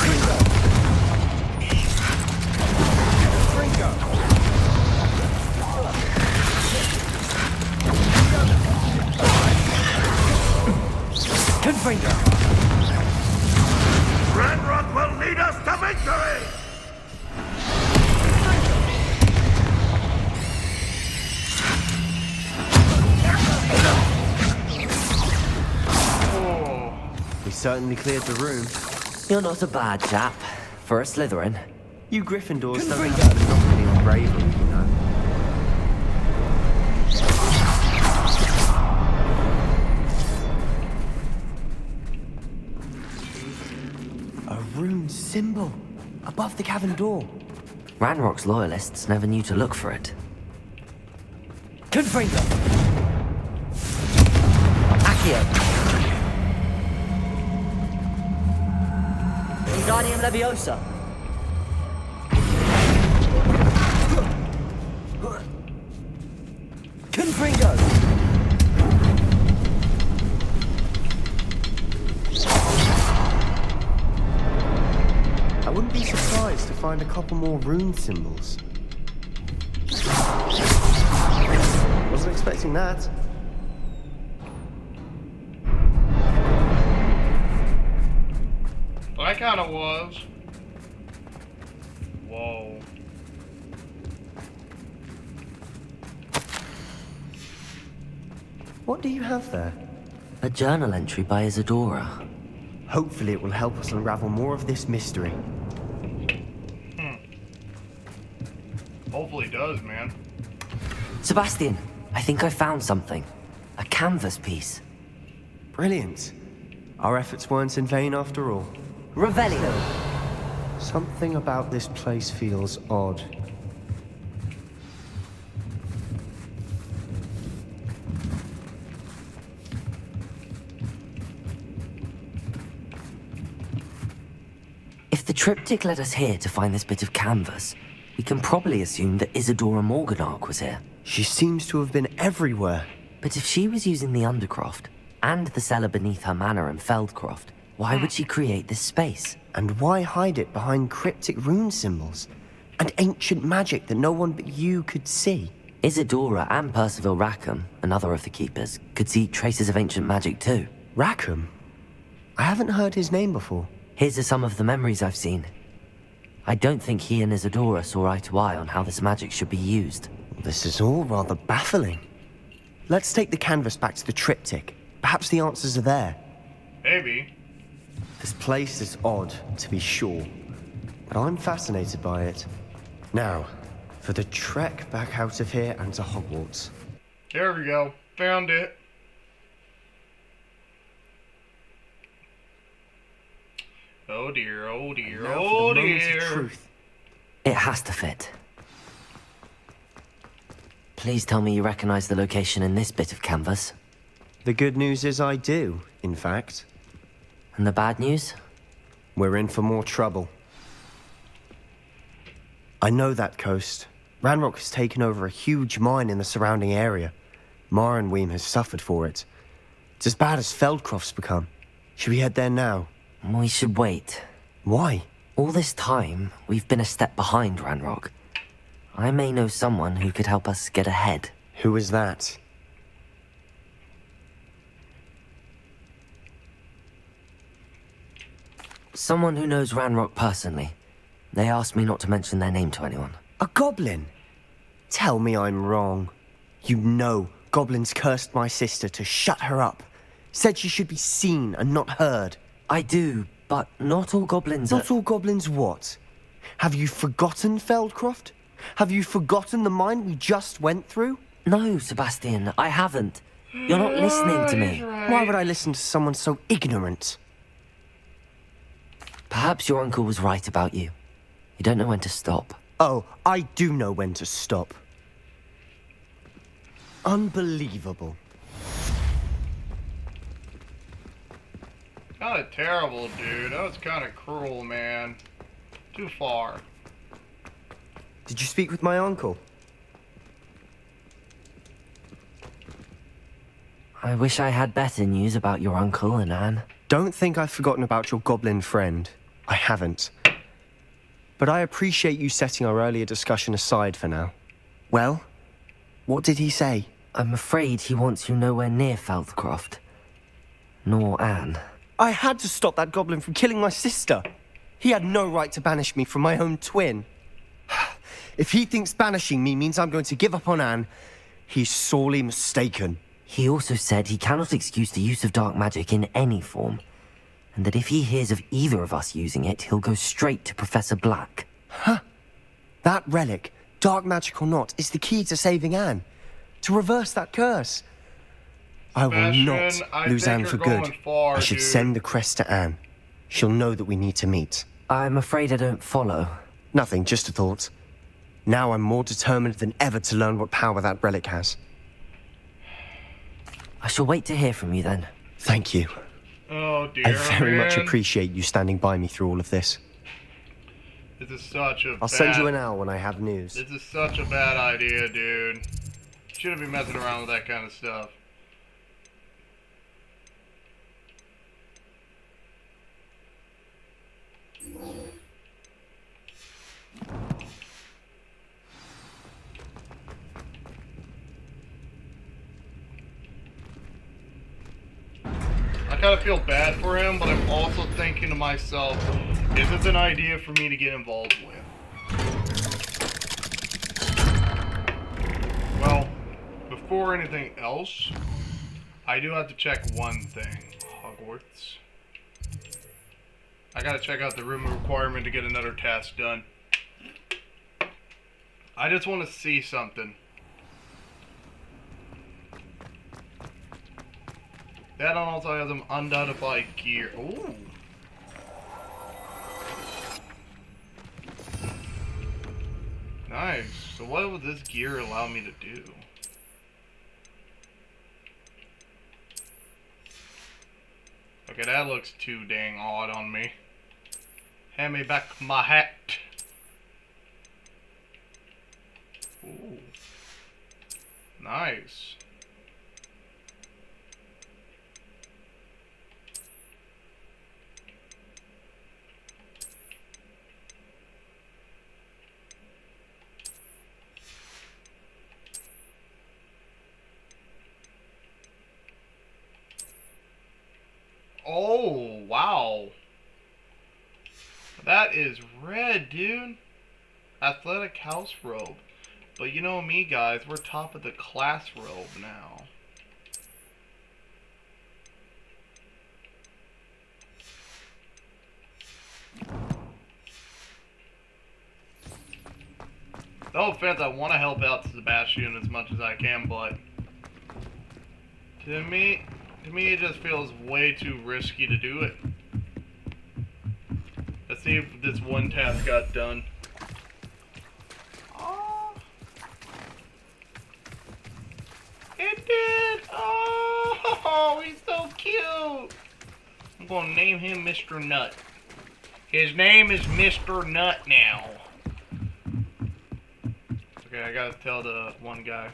S8: certainly cleared the room.
S2: You're not a bad chap. For a Slytherin.
S8: You Gryffindors don't have a monopoly on bravery, you know. A rune symbol above the cavern door.
S2: Ranrock's loyalists never knew to look for it. Confringo! Accio! Wingardium Leviosa! Confringo!
S8: I wouldn't be surprised to find a couple more rune symbols. Wasn't expecting that.
S1: I kinda was. Whoa.
S8: What do you have there?
S2: A journal entry by Isadora.
S8: Hopefully it will help us unravel more of this mystery.
S1: Hopefully it does, man.
S2: Sebastian, I think I found something. A canvas piece.
S8: Brilliant. Our efforts weren't in vain after all.
S2: Revelio!
S8: Something about this place feels odd.
S2: If the triptych led us here to find this bit of canvas, we can probably assume that Isadora Morganach was here.
S8: She seems to have been everywhere.
S2: But if she was using the Undercroft, and the cellar beneath her manor in Feldcroft, why would she create this space?
S8: And why hide it behind cryptic rune symbols? And ancient magic that no one but you could see?
S2: Isadora and Percival Rackham, another of the Keepers, could see traces of ancient magic too.
S8: Rackham? I haven't heard his name before.
S2: Here's are some of the memories I've seen. I don't think he and Isadora saw eye to eye on how this magic should be used.
S8: This is all rather baffling. Let's take the canvas back to the triptych. Perhaps the answers are there.
S1: Maybe.
S8: This place is odd, to be sure, but I'm fascinated by it. Now, for the trek back out of here and to Hogwarts.
S1: There we go. Found it. Oh dear, oh dear, oh dear.
S8: Truth.
S2: It has to fit. Please tell me you recognize the location in this bit of canvas.
S8: The good news is I do, in fact.
S2: And the bad news?
S8: We're in for more trouble. I know that coast. Ranrock has taken over a huge mine in the surrounding area. Marrenweem has suffered for it. It's as bad as Feldcroft's become. Should we head there now?
S2: We should wait.
S8: Why?
S2: All this time, we've been a step behind Ranrock. I may know someone who could help us get ahead.
S8: Who is that?
S2: Someone who knows Ranrock personally. They asked me not to mention their name to anyone.
S8: A goblin? Tell me I'm wrong. You know goblins cursed my sister to shut her up. Said she should be seen and not heard.
S2: I do, but not all goblins
S8: Not all goblins what? Have you forgotten Feldcroft? Have you forgotten the mine we just went through?
S2: No, Sebastian, I haven't. You're not listening to me.
S8: Why would I listen to someone so ignorant?
S2: Perhaps your uncle was right about you. You don't know when to stop.
S8: Oh, I do know when to stop. Unbelievable.
S1: Kinda terrible, dude. That was kinda cruel, man. Too far.
S8: Did you speak with my uncle?
S2: I wish I had better news about your uncle and Anne.
S8: Don't think I've forgotten about your goblin friend. I haven't. But I appreciate you setting our earlier discussion aside for now. Well, what did he say?
S2: I'm afraid he wants you nowhere near Feldcroft. Nor Anne.
S8: I had to stop that goblin from killing my sister. He had no right to banish me from my own twin. If he thinks banishing me means I'm going to give up on Anne, he's sorely mistaken.
S2: He also said he cannot excuse the use of dark magic in any form. and that if he hears of either of us using it, he'll go straight to Professor Black.
S8: Huh. That relic, dark magic or not, is the key to saving Anne. To reverse that curse. I will not lose Anne for good. I should send the crest to Anne. She'll know that we need to meet.
S2: I'm afraid I don't follow.
S8: Nothing, just a thought. Now I'm more determined than ever to learn what power that relic has.
S2: I shall wait to hear from you then.
S8: Thank you.
S1: Oh dear,
S8: I very much
S1: man.
S8: appreciate you standing by me through all of this.
S1: This is such a
S8: I'll send you an owl when I have news.
S1: This is such a bad idea, dude. Shouldn't be messing around with that kind of stuff. I kind of feel bad for him, but I'm also thinking to myself, is this an idea for me to get involved with? Well, before anything else, I do have to check one thing. Hogwarts. I gotta check out the room requirement to get another task done. I just want to see something. That also has some unidentified gear. Ooh. Nice. So what would this gear allow me to do? Okay, that looks too dang odd on me. Hand me back my hat. Ooh. Nice. Oh, wow. That is red, dude. Athletic house robe. But you know me, guys. We're top of the class robe now. No offense, I want to help out Sebastian as much as I can, but to me it just feels way too risky to do it. Let's see if this one task got done. Oh, it did! Oh, he's so cute! I'm gonna name him Mr. Nut. His name is Mr. Nut now. Okay, I gotta tell the one guy.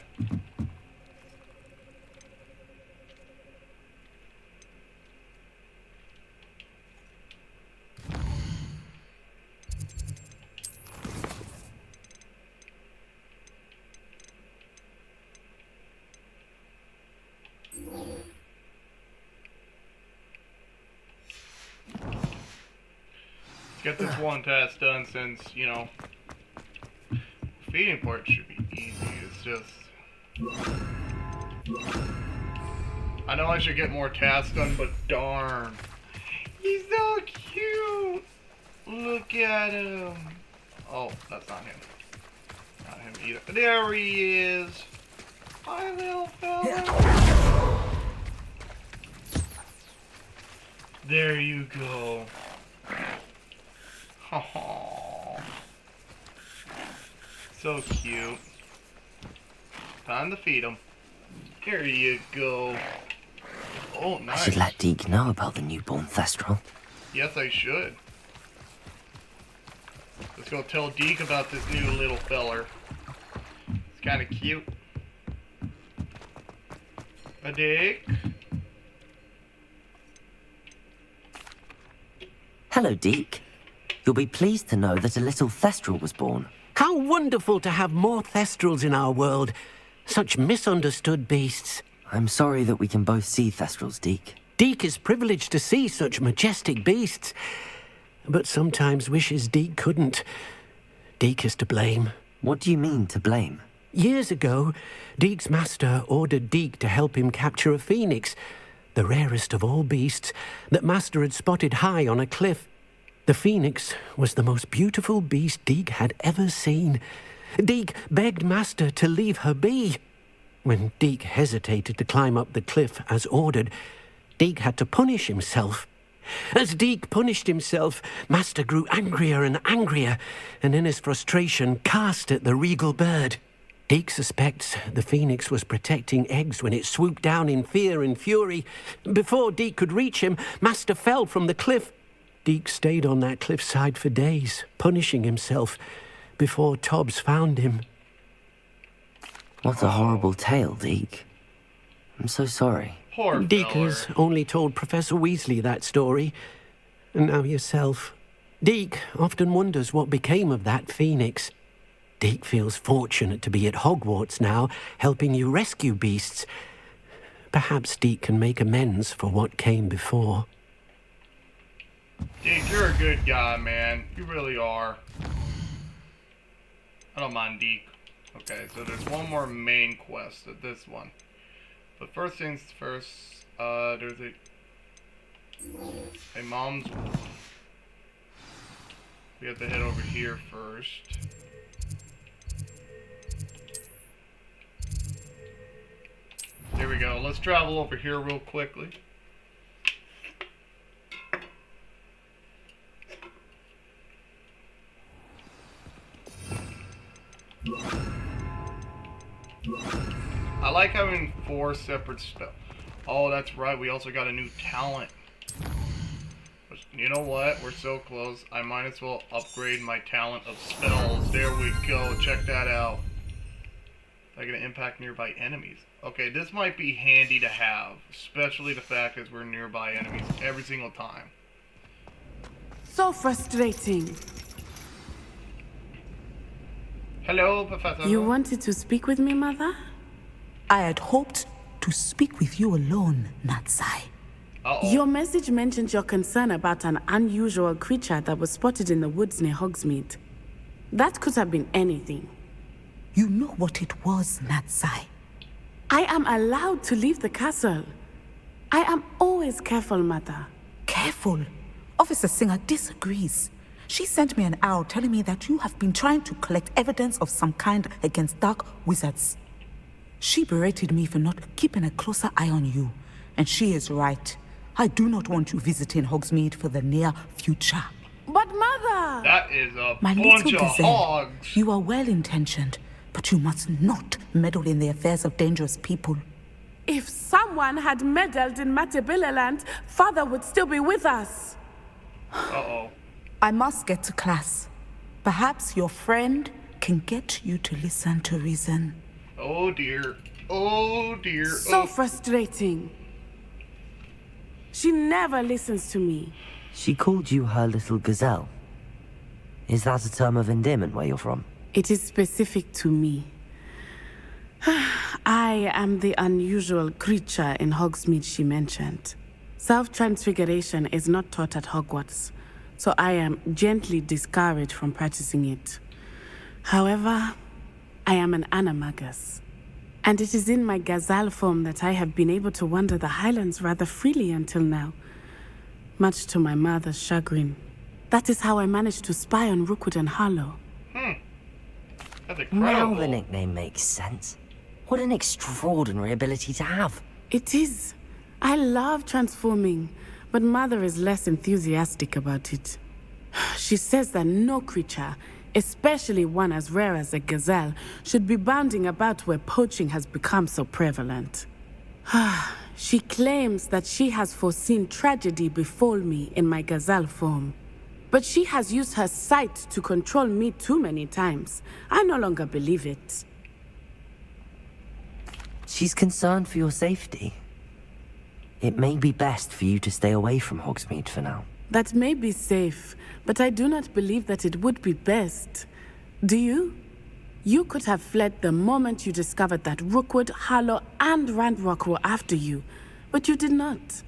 S1: Let's get this one task done since, you know, feeding part should be easy. It's just, I know I should get more tasks done, but darn, he's so cute. Look at him. Oh, that's not him. Not him either. There he is. Hi, little fella. There you go. Oh, so cute. Time to feed him. Here you go. Oh, nice.
S2: I should let Deke know about the newborn Thestral.
S1: Yes, I should. Let's go tell Deke about this new little feller. It's kind of cute. A Deke?
S2: Hello, Deke. You'll be pleased to know that a little Thestral was born.
S3: How wonderful to have more Thestrals in our world. Such misunderstood beasts.
S2: I'm sorry that we can both see Thestrals, Deke.
S3: Deke is privileged to see such majestic beasts, but sometimes wishes Deke couldn't. Deke is to blame.
S2: What do you mean, to blame?
S3: Years ago, Deke's master ordered Deke to help him capture a phoenix. the rarest of all beasts that Master had spotted high on a cliff. The phoenix was the most beautiful beast Deke had ever seen. Deke begged Master to leave her be. When Deke hesitated to climb up the cliff as ordered, Deke had to punish himself. As Deke punished himself, Master grew angrier and angrier, and in his frustration cast at the regal bird. Deke suspects the phoenix was protecting eggs when it swooped down in fear and fury. Before Deke could reach him, Master fell from the cliff. Deke stayed on that cliffside for days, punishing himself, before Tobbs found him.
S2: What a horrible tale, Deke. I'm so sorry.
S1: Poor
S3: Deke
S1: feller.
S3: has only told Professor Weasley that story, and now yourself. Deke often wonders what became of that phoenix. Deke feels fortunate to be at Hogwarts now, helping you rescue beasts. Perhaps Deke can make amends for what came before.
S1: Deke, you're a good guy, man. You really are. I don't mind Deke. Okay, so there's one more main quest at this one. But first things first, there's a mom's... We have to head over here first. There we go. Let's travel over here real quickly. I like having 4 separate spells. Oh, that's right. We also got a new talent. You know what? We're so close. I might as well upgrade my talent of spells. There we go. Check that out. They're going to impact nearby enemies. Okay, this might be handy to have. Especially the fact that we're nearby enemies every single time.
S13: So frustrating.
S1: Hello, Professor.
S13: You wanted to speak with me, Mother?
S14: I had hoped to speak with you alone, Natsai.
S13: Your message mentioned your concern about an unusual creature that was spotted in the woods near Hogsmeade. That could have been anything.
S14: You know what it was, Natsai.
S13: I am allowed to leave the castle. I am always careful, Mother.
S14: Careful? Officer Singer disagrees. She sent me an owl telling me that you have been trying to collect evidence of some kind against dark wizards. She berated me for not keeping a closer eye on you, and she is right. I do not want you visiting Hogsmeade for the near future.
S13: But Mother!
S1: That is a
S14: My
S1: bunch
S14: little
S1: of
S14: gazelle,
S1: hogs.
S14: you are well-intentioned, but you must not meddle in the affairs of dangerous people.
S13: If someone had meddled in Matabeleland, Father would still be with us.
S1: Uh-oh.
S14: I must get to class. Perhaps your friend can get you to listen to reason.
S1: Oh dear. Oh dear.
S13: So frustrating. She never listens to me.
S2: She called you her little gazelle. Is that a term of endearment where you're from?
S13: It is specific to me. I am the unusual creature in Hogsmeade she mentioned. Self-transfiguration is not taught at Hogwarts, so I am gently discouraged from practicing it. However, I am an animagus, and it is in my gazelle form that I have been able to wander the Highlands rather freely until now, much to my mother's chagrin. That is how I managed to spy on Rookwood and Harlow.
S1: That's incredible.
S2: Now the nickname makes sense. What an extraordinary ability to have.
S13: It is. I love transforming, but Mother is less enthusiastic about it. She says that no creature, especially one as rare as a gazelle, should be bounding about where poaching has become so prevalent. She claims that she has foreseen tragedy befall me in my gazelle form. But she has used her sight to control me too many times. I no longer believe it.
S2: She's concerned for your safety. It may be best for you to stay away from Hogsmeade for now.
S13: That may be safe, but I do not believe that it would be best. Do you? You could have fled the moment you discovered that Rookwood, Harlow, and Ranrock were after you, but you did not.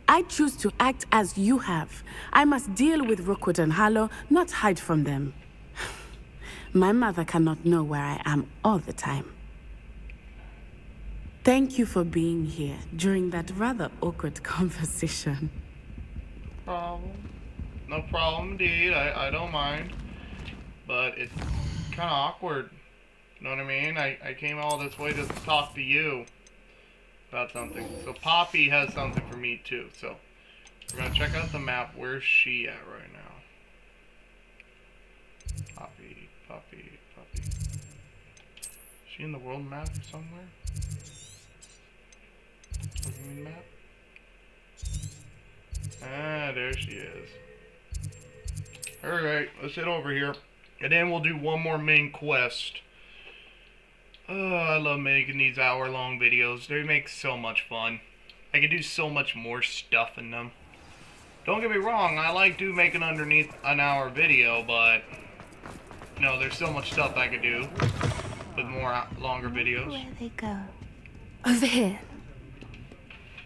S13: I choose to act as you have. I must deal with Rookwood and Harlow, not hide from them. My mother cannot know where I am all the time. Thank you for being here during that rather awkward conversation.
S1: No problem indeed. I don't mind. But it's kind of awkward. You know what I mean? I came all this way to talk to you about something. So Poppy has something for me too. So we're going to check out the map. Where's she at right now? Poppy. Is she in the world map somewhere? Map? Ah, there she is. Alright, let's head over here. And then we'll do one more main quest. Oh, I love making these hour-long videos. They make so much fun. I can do so much more stuff in them. Don't get me wrong, I like to make an underneath an hour video, but you know, there's so much stuff I could do with more longer videos.
S11: Where they go? Over here.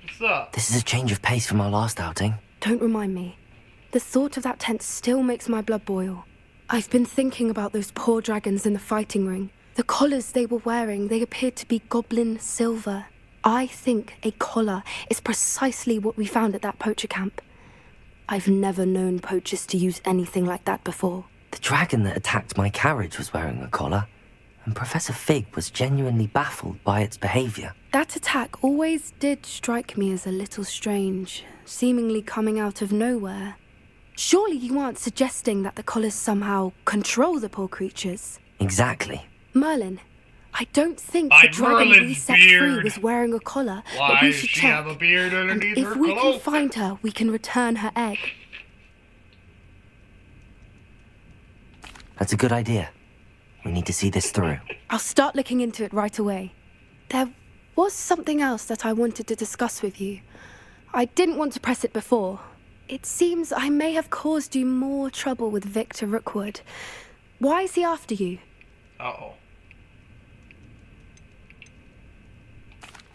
S1: What's up?
S2: This is a change of pace from our last outing.
S11: Don't remind me. The thought of that tent still makes my blood boil. I've been thinking about those poor dragons in the fighting ring. The collars they were wearing, they appeared to be goblin silver. I think a collar is precisely what we found at that poacher camp. I've never known poachers to use anything like that before.
S2: The dragon that attacked my carriage was wearing a collar, and Professor Fig was genuinely baffled by its behavior.
S11: That attack always did strike me as a little strange, seemingly coming out of nowhere. Surely you aren't suggesting that the collars somehow control the poor creatures?
S2: Exactly.
S11: Merlin, I don't think the dragon we set free was wearing a collar, but we should check.
S1: Have a beard underneath
S11: and
S1: her
S11: if we
S1: cloak?
S11: can find her, we can return her egg.
S2: That's a good idea. We need to see this through.
S11: I'll start looking into it right away. There was something else that I wanted to discuss with you. I didn't want to press it before. It seems I may have caused you more trouble with Victor Rookwood. Why is he after you?
S1: Uh-oh.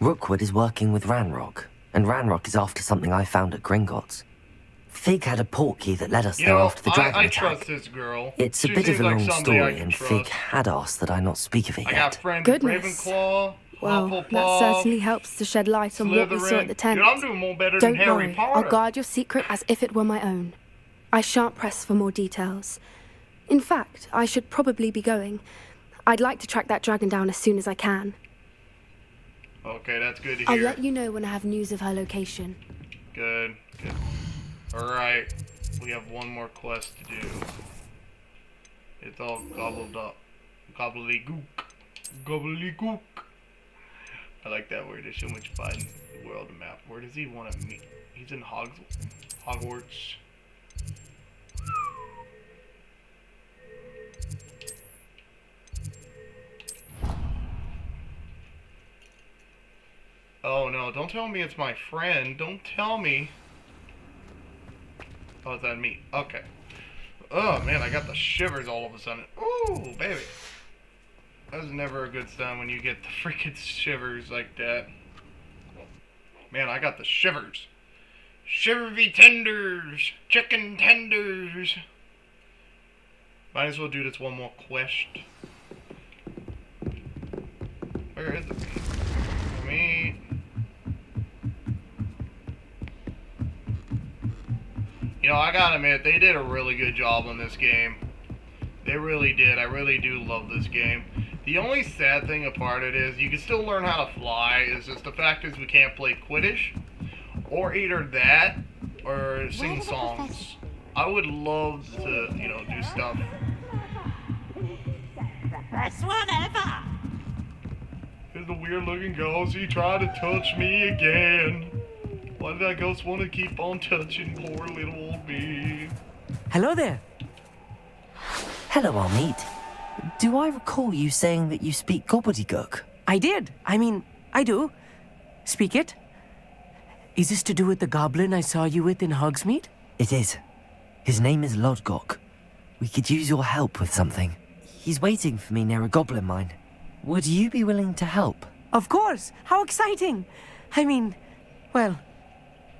S2: Rookwood is working with Ranrock, and Ranrock is after something I found at Gringotts. Fig had a portkey that led us there after the dragon
S1: I
S2: attack.
S1: trust this girl.
S2: It's a
S1: She
S2: bit of
S1: seems
S2: a
S1: like
S2: long
S1: somebody I
S2: story,
S1: can
S2: and
S1: trust.
S2: Fig had asked that I not speak of it
S1: I
S2: yet.
S1: got friends
S11: Goodness.
S1: Ravenclaw,
S11: Well,
S1: Hufflepuff,
S11: that certainly helps to shed light on what we saw at the
S1: Slytherin.
S11: tent.
S1: Dude, I'm doing more better
S11: Don't
S1: than Harry
S11: worry,
S1: Potter.
S11: I'll guard your secret as if it were my own. I shan't press for more details. In fact, I should probably be going. I'd like to track that dragon down as soon as I can.
S1: Okay, that's good to
S11: I'll
S1: hear.
S11: let you know when I have news of her location.
S1: Good. Alright, we have one more quest to do. It's all gobbled up. Gobbledygook. Gobbledygook. I like that word. There's so much fun in the world map. Where does he want to meet? He's in Hogwarts. Oh no, don't tell me it's my friend. Don't tell me. Oh, is that me? Okay. Oh man, I got the shivers all of a sudden. Ooh, baby. That's never a good sign when you get the freaking shivers like that. Man, I got the shivers. Shivery tenders. Chicken tenders. Might as well do this one more quest. Where is it? Me. You know, I gotta admit, they did a really good job on this game. They really did. I really do love this game. The only sad thing apart it is, you can still learn how to fly. It's just the fact is we can't play Quidditch. Or either that, or sing songs. I would love to, you know, do stuff.
S7: Best one ever!
S1: There's the weird looking ghost. He tried to touch me again. Why did that ghost want to keep on touching poor little old me?
S9: Hello there.
S2: Hello, Almeet. Do I recall you saying that you speak gobbledygook?
S9: I did. I mean, I do. Speak it. Is this to do with the goblin I saw you with in Hogsmeade?
S2: It is. His name is Lodgok. We could use your help with something. He's waiting for me near a goblin mine. Would you be willing to help?
S9: Of course. How exciting. I mean, well,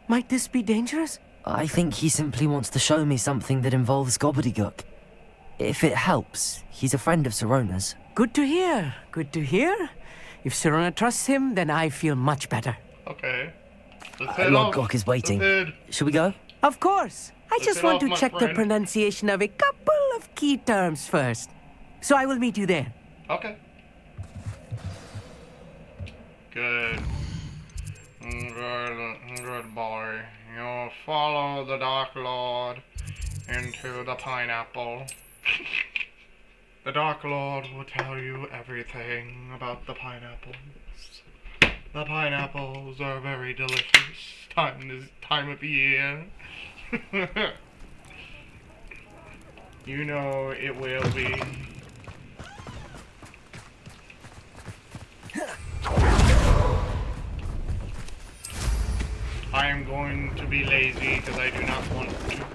S9: might this be dangerous?
S2: I think he simply wants to show me something that involves gobbledygook. If it helps, he's a friend of Sirona's.
S9: Good to hear. Good to hear. If Sirona trusts him, then I feel much better.
S1: Okay. Let's head off.
S2: Lodgok is waiting.
S1: Let's head.
S2: Shall we go?
S9: Of course. I just
S1: head
S9: want
S1: off,
S9: to
S1: my
S9: check the
S1: friend.
S9: pronunciation of a couple of key terms first. So I will meet you there.
S1: Okay. Good. Good boy. You'll follow the Dark Lord into the pineapple. The Dark Lord will tell you everything about the pineapples. The pineapples are very delicious time of year. You know it will be. I am going to be lazy because I do not want to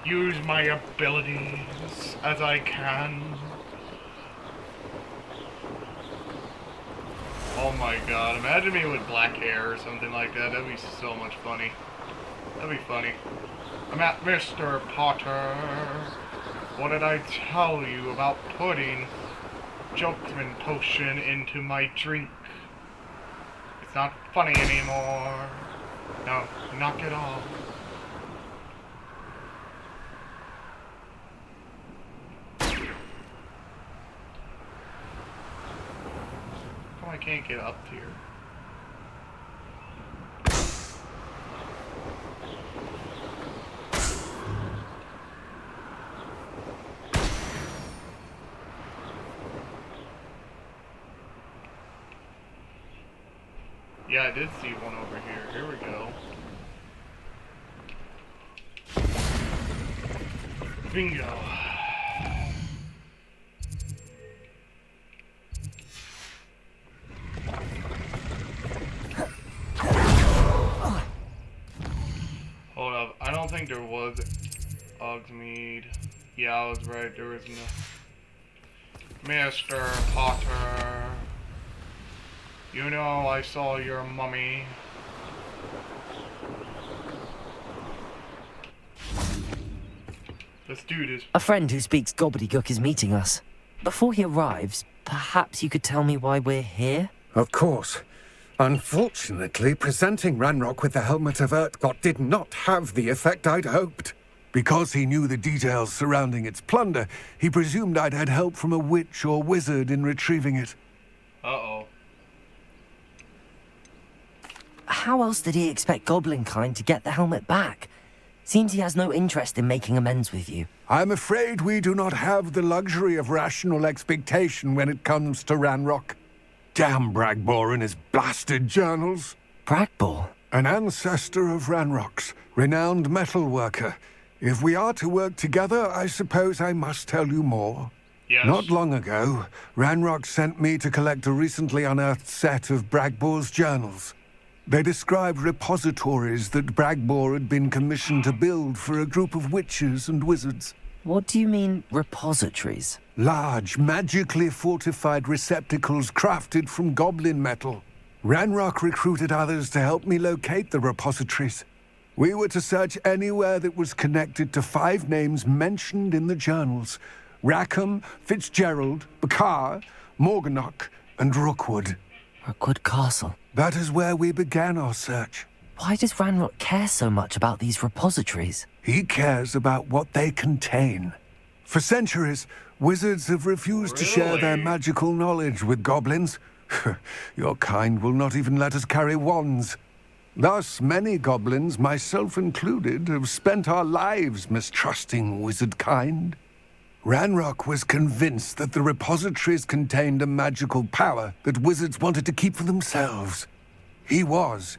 S1: use my abilities as I can. Oh my god, imagine me with black hair or something like that. That'd be so much funny. That'd be funny. I'm at Mr. Potter. What did I tell you about putting Jokesman potion into my drink? It's not funny anymore. No, knock it off. Oh, I can't get up here. Yeah, I did see one over here. Here we go. Bingo. Hold up. I don't think there was Ogsmead. Yeah, I was right. There was no... Mr. Potter. You know I saw your mummy. This dude is...
S2: A friend who speaks gobbledygook is meeting us. Before he arrives, perhaps you could tell me why we're here?
S15: Of course. Unfortunately, presenting Ranrock with the Helmet of Urtkot did not have the effect I'd hoped. Because he knew the details surrounding its plunder, he presumed I'd had help from a witch or wizard in retrieving it.
S1: Uh-oh.
S2: How else did he expect Goblinkind to get the helmet back? Seems he has no interest in making amends with you.
S15: I'm afraid we do not have the luxury of rational expectation when it comes to Ranrock. Damn Bragbor and his blasted journals.
S2: Bragbor?
S15: An ancestor of Ranrock's, renowned metal worker. If we are to work together, I suppose I must tell you more.
S1: Yes.
S15: Not long ago, Ranrock sent me to collect a recently unearthed set of Bragbor's journals. They described repositories that Bragbor had been commissioned to build for a group of witches and wizards.
S2: What do you mean, repositories?
S15: Large, magically fortified receptacles crafted from goblin metal. Ranrock recruited others to help me locate the repositories. We were to search anywhere that was connected to 5 names mentioned in the journals. Rackham, Fitzgerald, Bakar, Morganach, and Rookwood.
S2: Rookwood Castle.
S15: That is where we began our search.
S2: Why does Ranrock care so much about these repositories?
S15: He cares about what they contain. For centuries, wizards have refused to share their magical knowledge with goblins. Your kind will not even let us carry wands. Thus, many goblins, myself included, have spent our lives mistrusting wizard kind. Ranrock was convinced that the repositories contained a magical power that wizards wanted to keep for themselves. He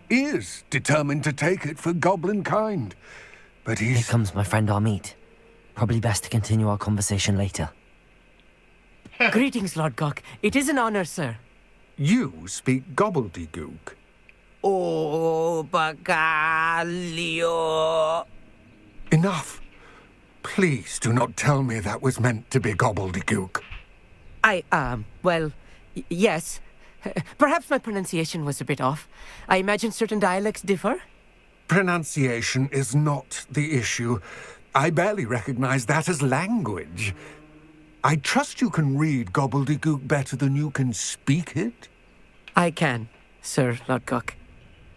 S15: is determined to take it for goblin kind. But
S2: Here comes my friend Amit. Probably best to continue our conversation later.
S9: Greetings, Lord Gok. It is an honor, sir.
S15: You speak gobbledygook.
S9: Oh, Bagalio.
S15: Enough. Please do not tell me that was meant to be gobbledygook.
S9: Yes. Perhaps my pronunciation was a bit off. I imagine certain dialects differ.
S15: Pronunciation is not the issue. I barely recognize that as language. I trust you can read gobbledygook better than you can speak it.
S16: I can, Sir Lodgok.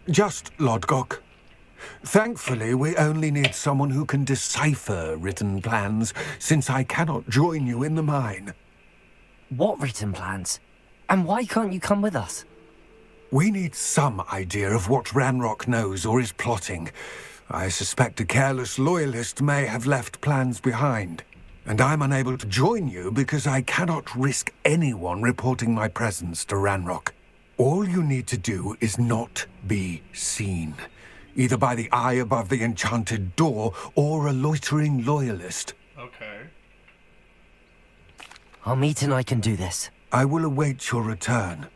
S15: Just Lodgok. Thankfully, we only need someone who can decipher written plans, since I cannot join you in the mine.
S2: What written plans? And why can't you come with us?
S15: We need some idea of what Ranrock knows or is plotting. I suspect a careless loyalist may have left plans behind. And I'm unable to join you because I cannot risk anyone reporting my presence to Ranrock. All you need to do is not be seen. Either by the eye above the enchanted door, or a loitering loyalist.
S1: Okay.
S2: Amit and I can do this.
S15: I will await your return.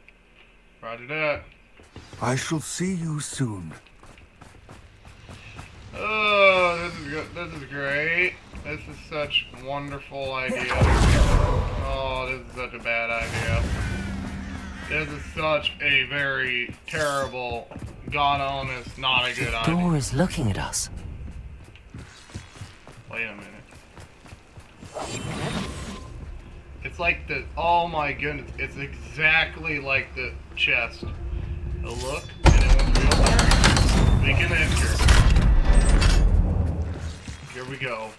S1: Roger that.
S15: I shall see you soon.
S1: Oh, this is good. This is great. This is such a wonderful idea. Oh, this is such a bad idea. This is such a very terrible, God honest, not a good idea.
S2: The door is looking at us.
S1: Wait a minute. It's like the, oh my goodness, it's exactly like the chest. A look, and it wants to be open. We can enter. Here we go.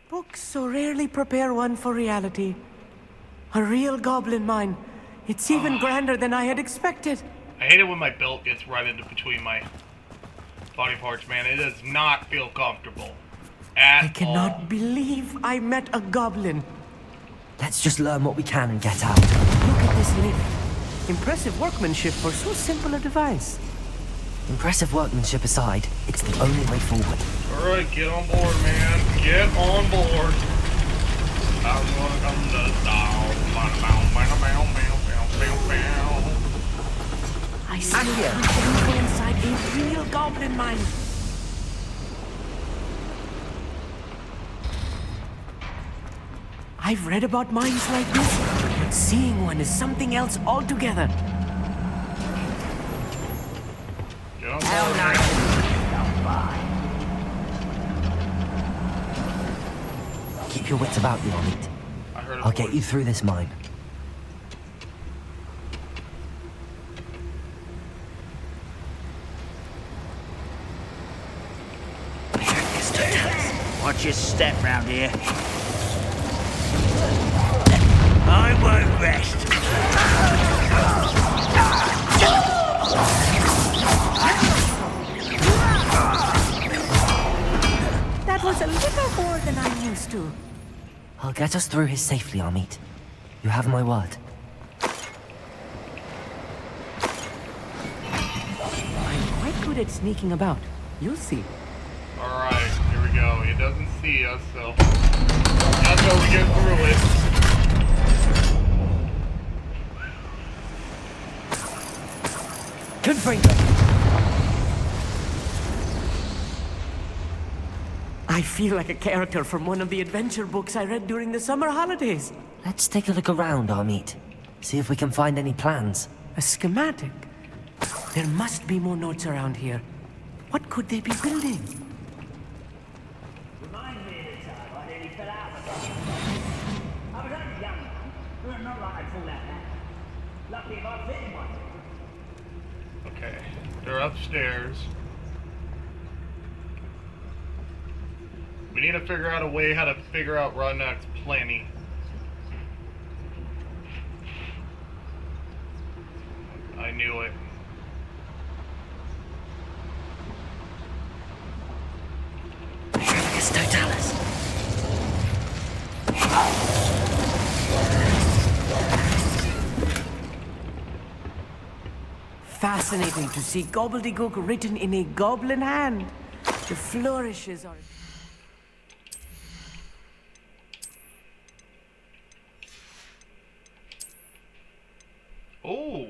S16: Books so rarely prepare one for reality. A real goblin mine. It's even grander than I had expected.
S1: I hate it when my belt gets right into between my body parts, man. It does not feel comfortable.
S16: I cannot believe I met a goblin.
S2: Let's just learn what we can and get out.
S16: Look at this lift. Impressive workmanship for so simple a device.
S2: Impressive workmanship aside, it's the only way forward.
S1: Alright, get on board, man. Get on board. I'm gonna come to
S16: I see we can go inside a real goblin mine. I've read about mines like this, but seeing one is something else altogether.
S1: Get on board, man.
S2: Keep your wits about you, Amit. I'll get you through this mine.
S7: Watch your step round here. I won't rest.
S16: That was a little more than I'm used to.
S2: I'll get us through here safely, Amit. You have my word.
S16: I'm quite good at sneaking about. You'll see.
S1: Alright, here we go. He doesn't see us, so that's how we get through it.
S16: Confringo. I feel like a character from one of the adventure books I read during the summer holidays.
S2: Let's take a look around, Amit. See if we can find any plans.
S16: A schematic? There must be more notes around here. What could they be building?
S7: Remind me of the time I nearly fell out with them. I was only young, but not like I'd fall out now. Lucky if I fit in one.
S1: Okay, they're upstairs. We need to figure out a way how to figure out Rodnak's planning. I knew it.
S2: It's Totalis.
S16: Fascinating to see gobbledygook written in a goblin hand. The flourishes are...
S1: Oh.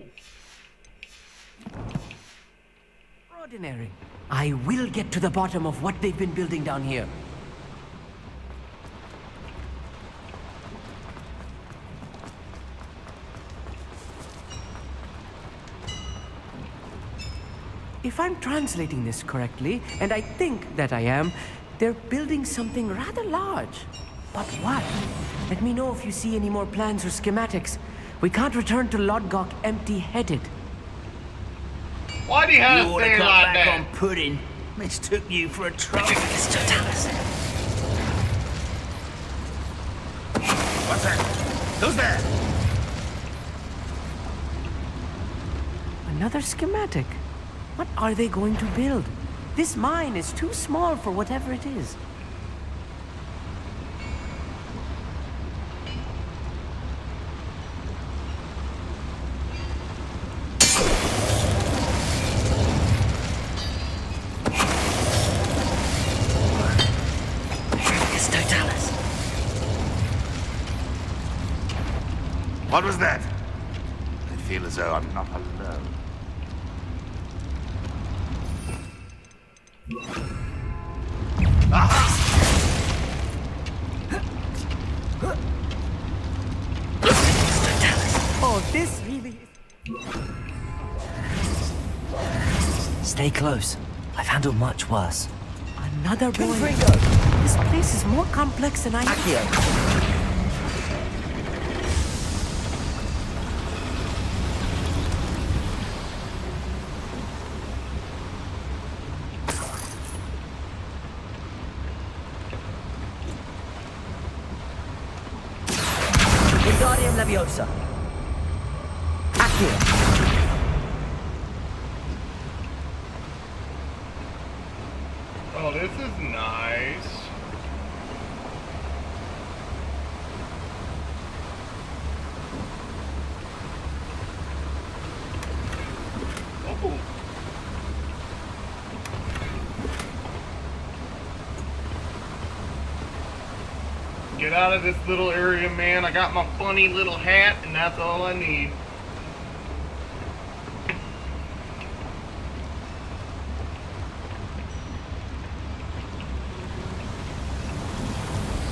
S16: Extraordinary. I will get to the bottom of what they've been building down here. If I'm translating this correctly, and I think that I am, They're building something rather large. But what? Let me know if you see any more plans or schematics. We can't return to Lodgok empty-headed.
S1: Why do you have to say it like that?
S7: On pudding. Mistook you for a troll. What's that? Who's there?
S16: Another schematic. What are they going to build? This mine is too small for whatever it is.
S12: What was that? I feel as though I'm not alone.
S16: Oh, this really is...
S2: Stay close. I've handled much worse.
S16: Another boy. This place is more complex than I...
S2: Wingardium Leviosa. Accio.
S1: Oh, this is nice. Oh. Get out of this little area, man. I got my funny little hat, and that's all I need.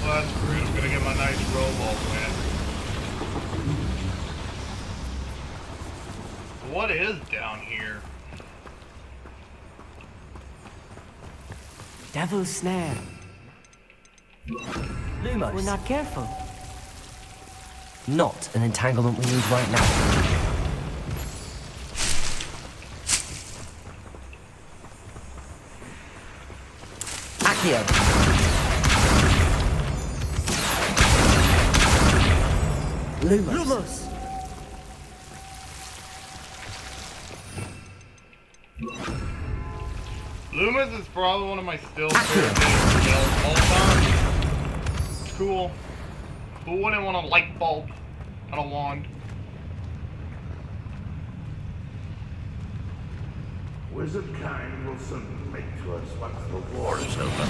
S1: Well, that's great. I'm gonna get my nice robot win. What is down here?
S16: Devil's Snare.
S2: Lumos.
S16: We're not careful.
S2: Not an entanglement we need right now. Accio. Lumos.
S1: Loomis is probably one of my still favorite things of all time. Cool. Who wouldn't want a light bulb on a wand?
S12: Wizard kind will soon make to us once the war is over.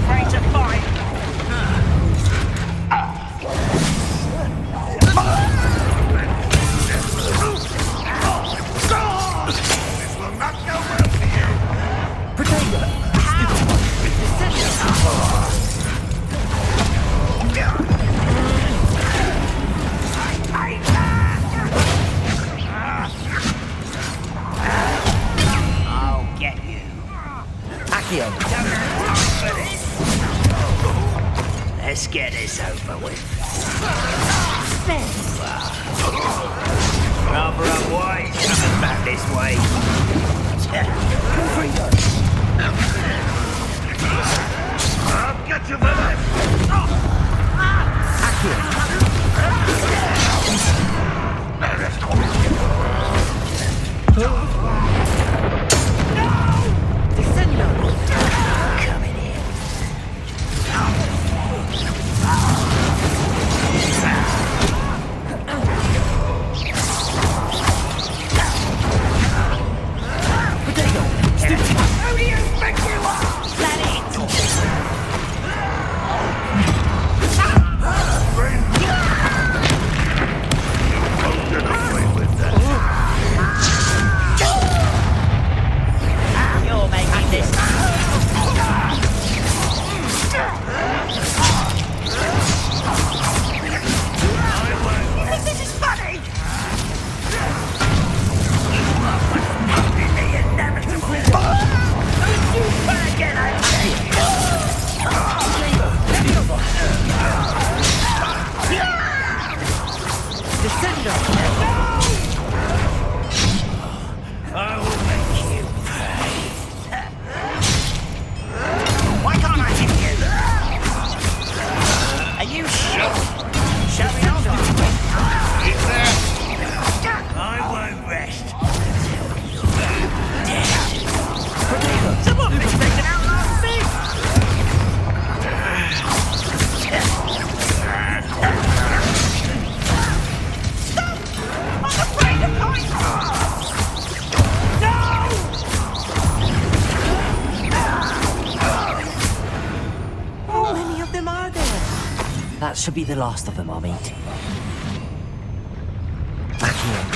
S7: Ready to fight!
S12: This will not go well for you!
S7: Potato! I'll get you.
S2: Accio.
S7: Let's get this over with. Rather unwise coming back this way.
S12: I'll get you for this!
S7: Coming in. Who do you think you are? Let it!
S16: thunder!
S7: I will make you pay. Why can't I hit you? Are you sure? Shall we all die?
S1: Eat that.
S7: I won't rest until you're dead. Someone been taken out last week. Stop! I'm afraid of heights.
S16: How many of them are there?
S2: That should be the last of them, Amit. Back here.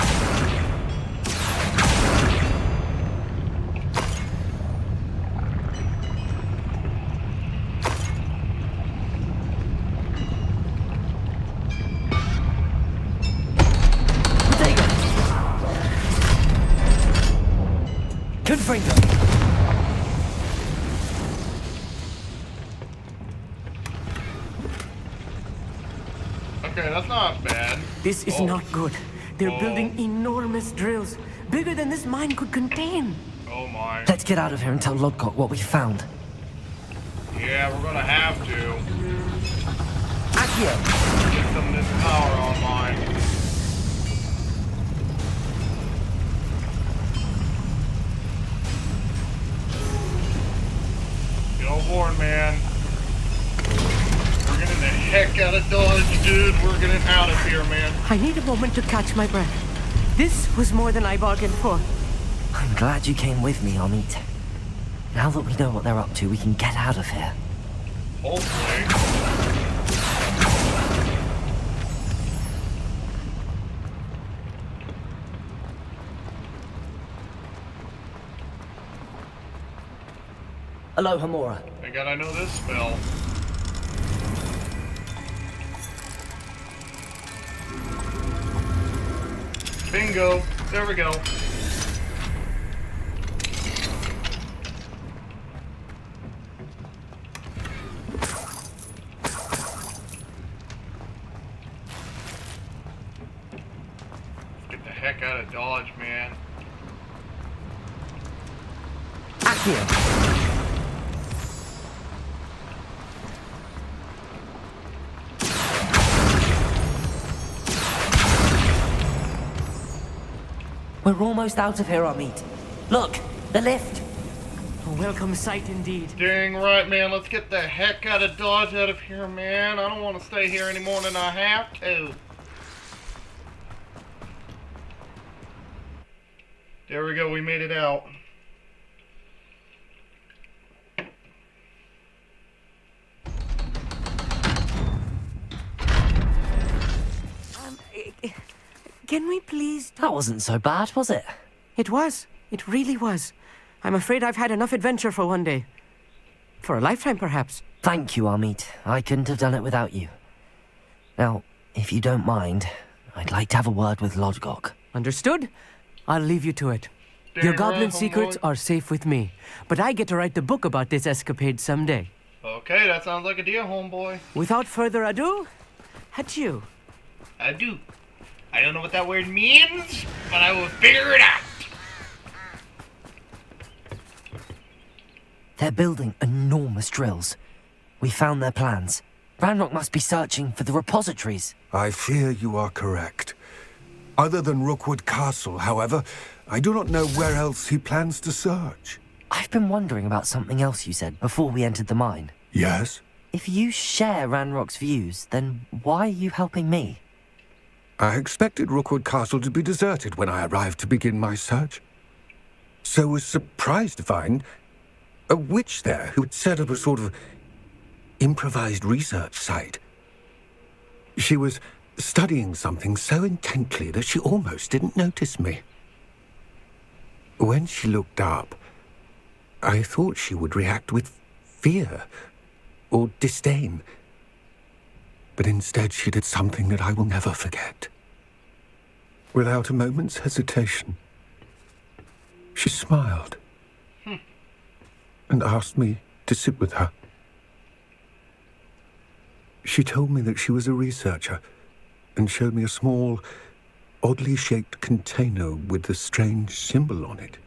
S2: Confringo.
S1: Okay, that's not bad.
S16: This is not good. They're building enormous drills, bigger than this mine could contain.
S1: Oh my.
S2: Let's get out of here and tell Lodgok what we found.
S1: Yeah, we're gonna have to.
S2: Accio!
S1: Get some of this power online. Get on board, man. We're getting the heck out of Dodge, dude. We're getting out of here, man.
S16: I need a moment to catch my breath. This was more than I bargained for.
S2: I'm glad you came with me, Amit. Now that we know what they're up to, we can get out of here.
S1: Hopefully.
S2: Hello, Hamura.
S1: I gotta know this spell. Bingo. There we go. Get the heck out of Dodge, man.
S2: Accio! We're almost out of here, Amit. Look, the lift.
S16: A welcome sight indeed.
S1: Dang right, man. Let's get the heck out of Dodge out of here, man. I don't want to stay here any more than I have to. There we go. We made it out.
S16: Can we please...
S2: That wasn't so bad, was it?
S16: It was. It really was. I'm afraid I've had enough adventure for one day. For a lifetime, perhaps.
S2: Thank you, Amit. I couldn't have done it without you. Now, if you don't mind, I'd like to have a word with Lodgok.
S16: Understood? I'll leave you to it.
S1: Damn
S16: Your
S1: right,
S16: goblin
S1: homeboy.
S16: secrets are safe with me, but I get to write the book about this escapade someday.
S1: Okay, that sounds like a deal, homeboy.
S16: Without further ado, adieu.
S1: I do. I don't know what that word means, but I will figure it out.
S2: They're building enormous drills. We found their plans. Ranrock must be searching for the repositories.
S15: I fear you are correct. Other than Rookwood Castle, however, I do not know where else he plans to search.
S2: I've been wondering about something else you said before we entered the mine.
S15: Yes?
S2: If you share Ranrock's views, then why are you helping me?
S15: I expected Rookwood Castle to be deserted when I arrived to begin my search. So was surprised to find a witch there who had set up a sort of improvised research site. She was studying something so intently that she almost didn't notice me. When she looked up, I thought she would react with fear or disdain. But instead she did something that I will never forget. Without a moment's hesitation, she smiled and asked me to sit with her. She told me that she was a researcher and showed me a small, oddly shaped container with the strange symbol on it.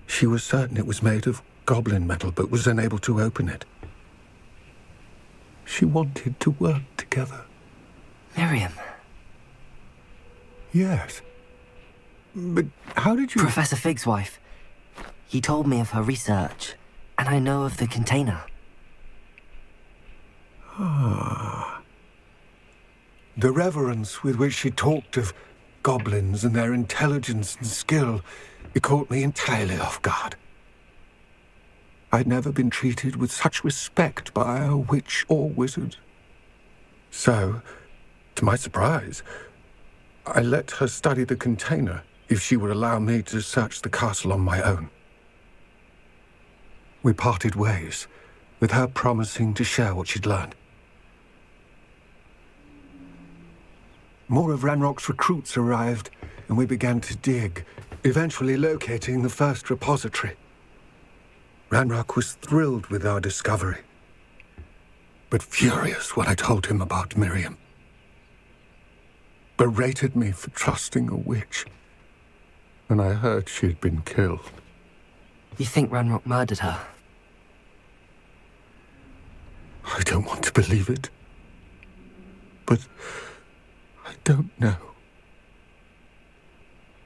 S15: She was certain it was made of goblin metal, but was unable to open it. She wanted to work together.
S2: Miriam.
S15: Yes. But how did you...
S2: Professor Fig's wife. He told me of her research, and I know of the container.
S15: Ah. The reverence with which she talked of goblins and their intelligence and skill, it caught me entirely off guard. I'd never been treated with such respect by a witch or wizard. So, to my surprise, I let her study the container if she would allow me to search the castle on my own. We parted ways, with her promising to share what she'd learned. More of Ranrock's recruits arrived, and we began to dig, eventually locating the first repository. Ranrock was thrilled with our discovery, but furious when I told him about Miriam. Berated me for trusting a witch, and I heard she'd been killed.
S2: You think Ranrock murdered her?
S15: I don't want to believe it, but I don't know.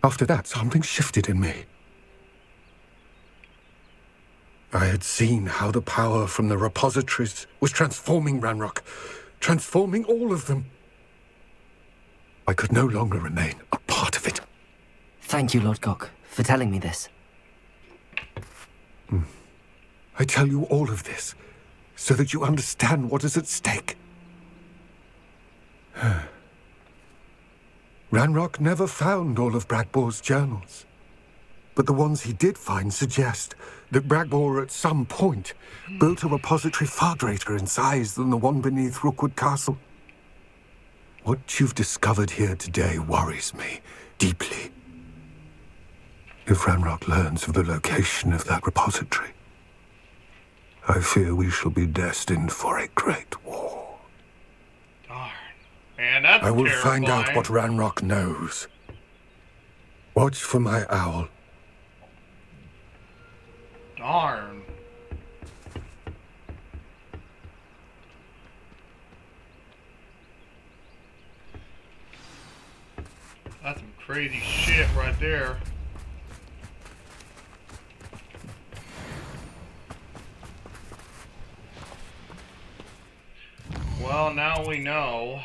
S15: After that, something shifted in me. I had seen how the power from the repositories was transforming Ranrock, transforming all of them. I could no longer remain a part of it.
S2: Thank you, Lord Gok, for telling me this.
S15: I tell you all of this so that you understand what is at stake. Ranrock never found all of Bragbor's journals, but the ones he did find suggest that Bragbor at some point built a repository far greater in size than the one beneath Rookwood Castle. What you've discovered here today worries me deeply. If Ranrock learns of the location of that repository, I fear we shall be destined for a great war.
S1: Darn. Man, that's
S15: I will
S1: terrifying.
S15: find out what Ranrock knows. Watch for my owl.
S1: Darn. That's some crazy shit right there. Well, now we know.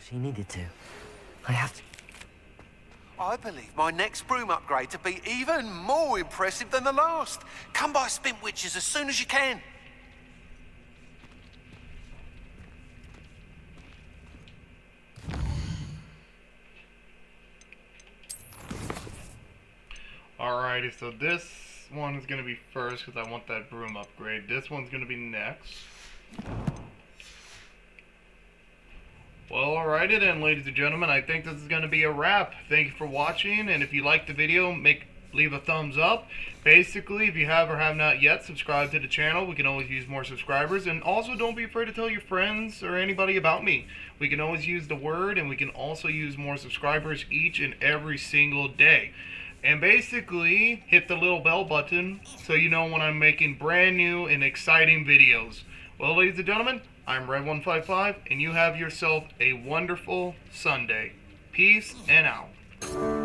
S2: She needed to. I have to.
S17: I believe my next broom upgrade to be even more impressive than the last. Come by Spint Witches as soon as you can.
S1: Alrighty, so this one is going to be first because I want that broom upgrade. This one's going to be next. Well, alrighty then, ladies and gentlemen. I think this is going to be a wrap. Thank you for watching, and if you liked the video, leave a thumbs up. Basically, if you have or have not yet subscribed to the channel, we can always use more subscribers. And also, don't be afraid to tell your friends or anybody about me. We can always use the word, and we can also use more subscribers each and every single day. And basically, hit the little bell button so you know when I'm making brand new and exciting videos. Well, ladies and gentlemen, I'm Red155, and you have yourself a wonderful Sunday. Peace and out.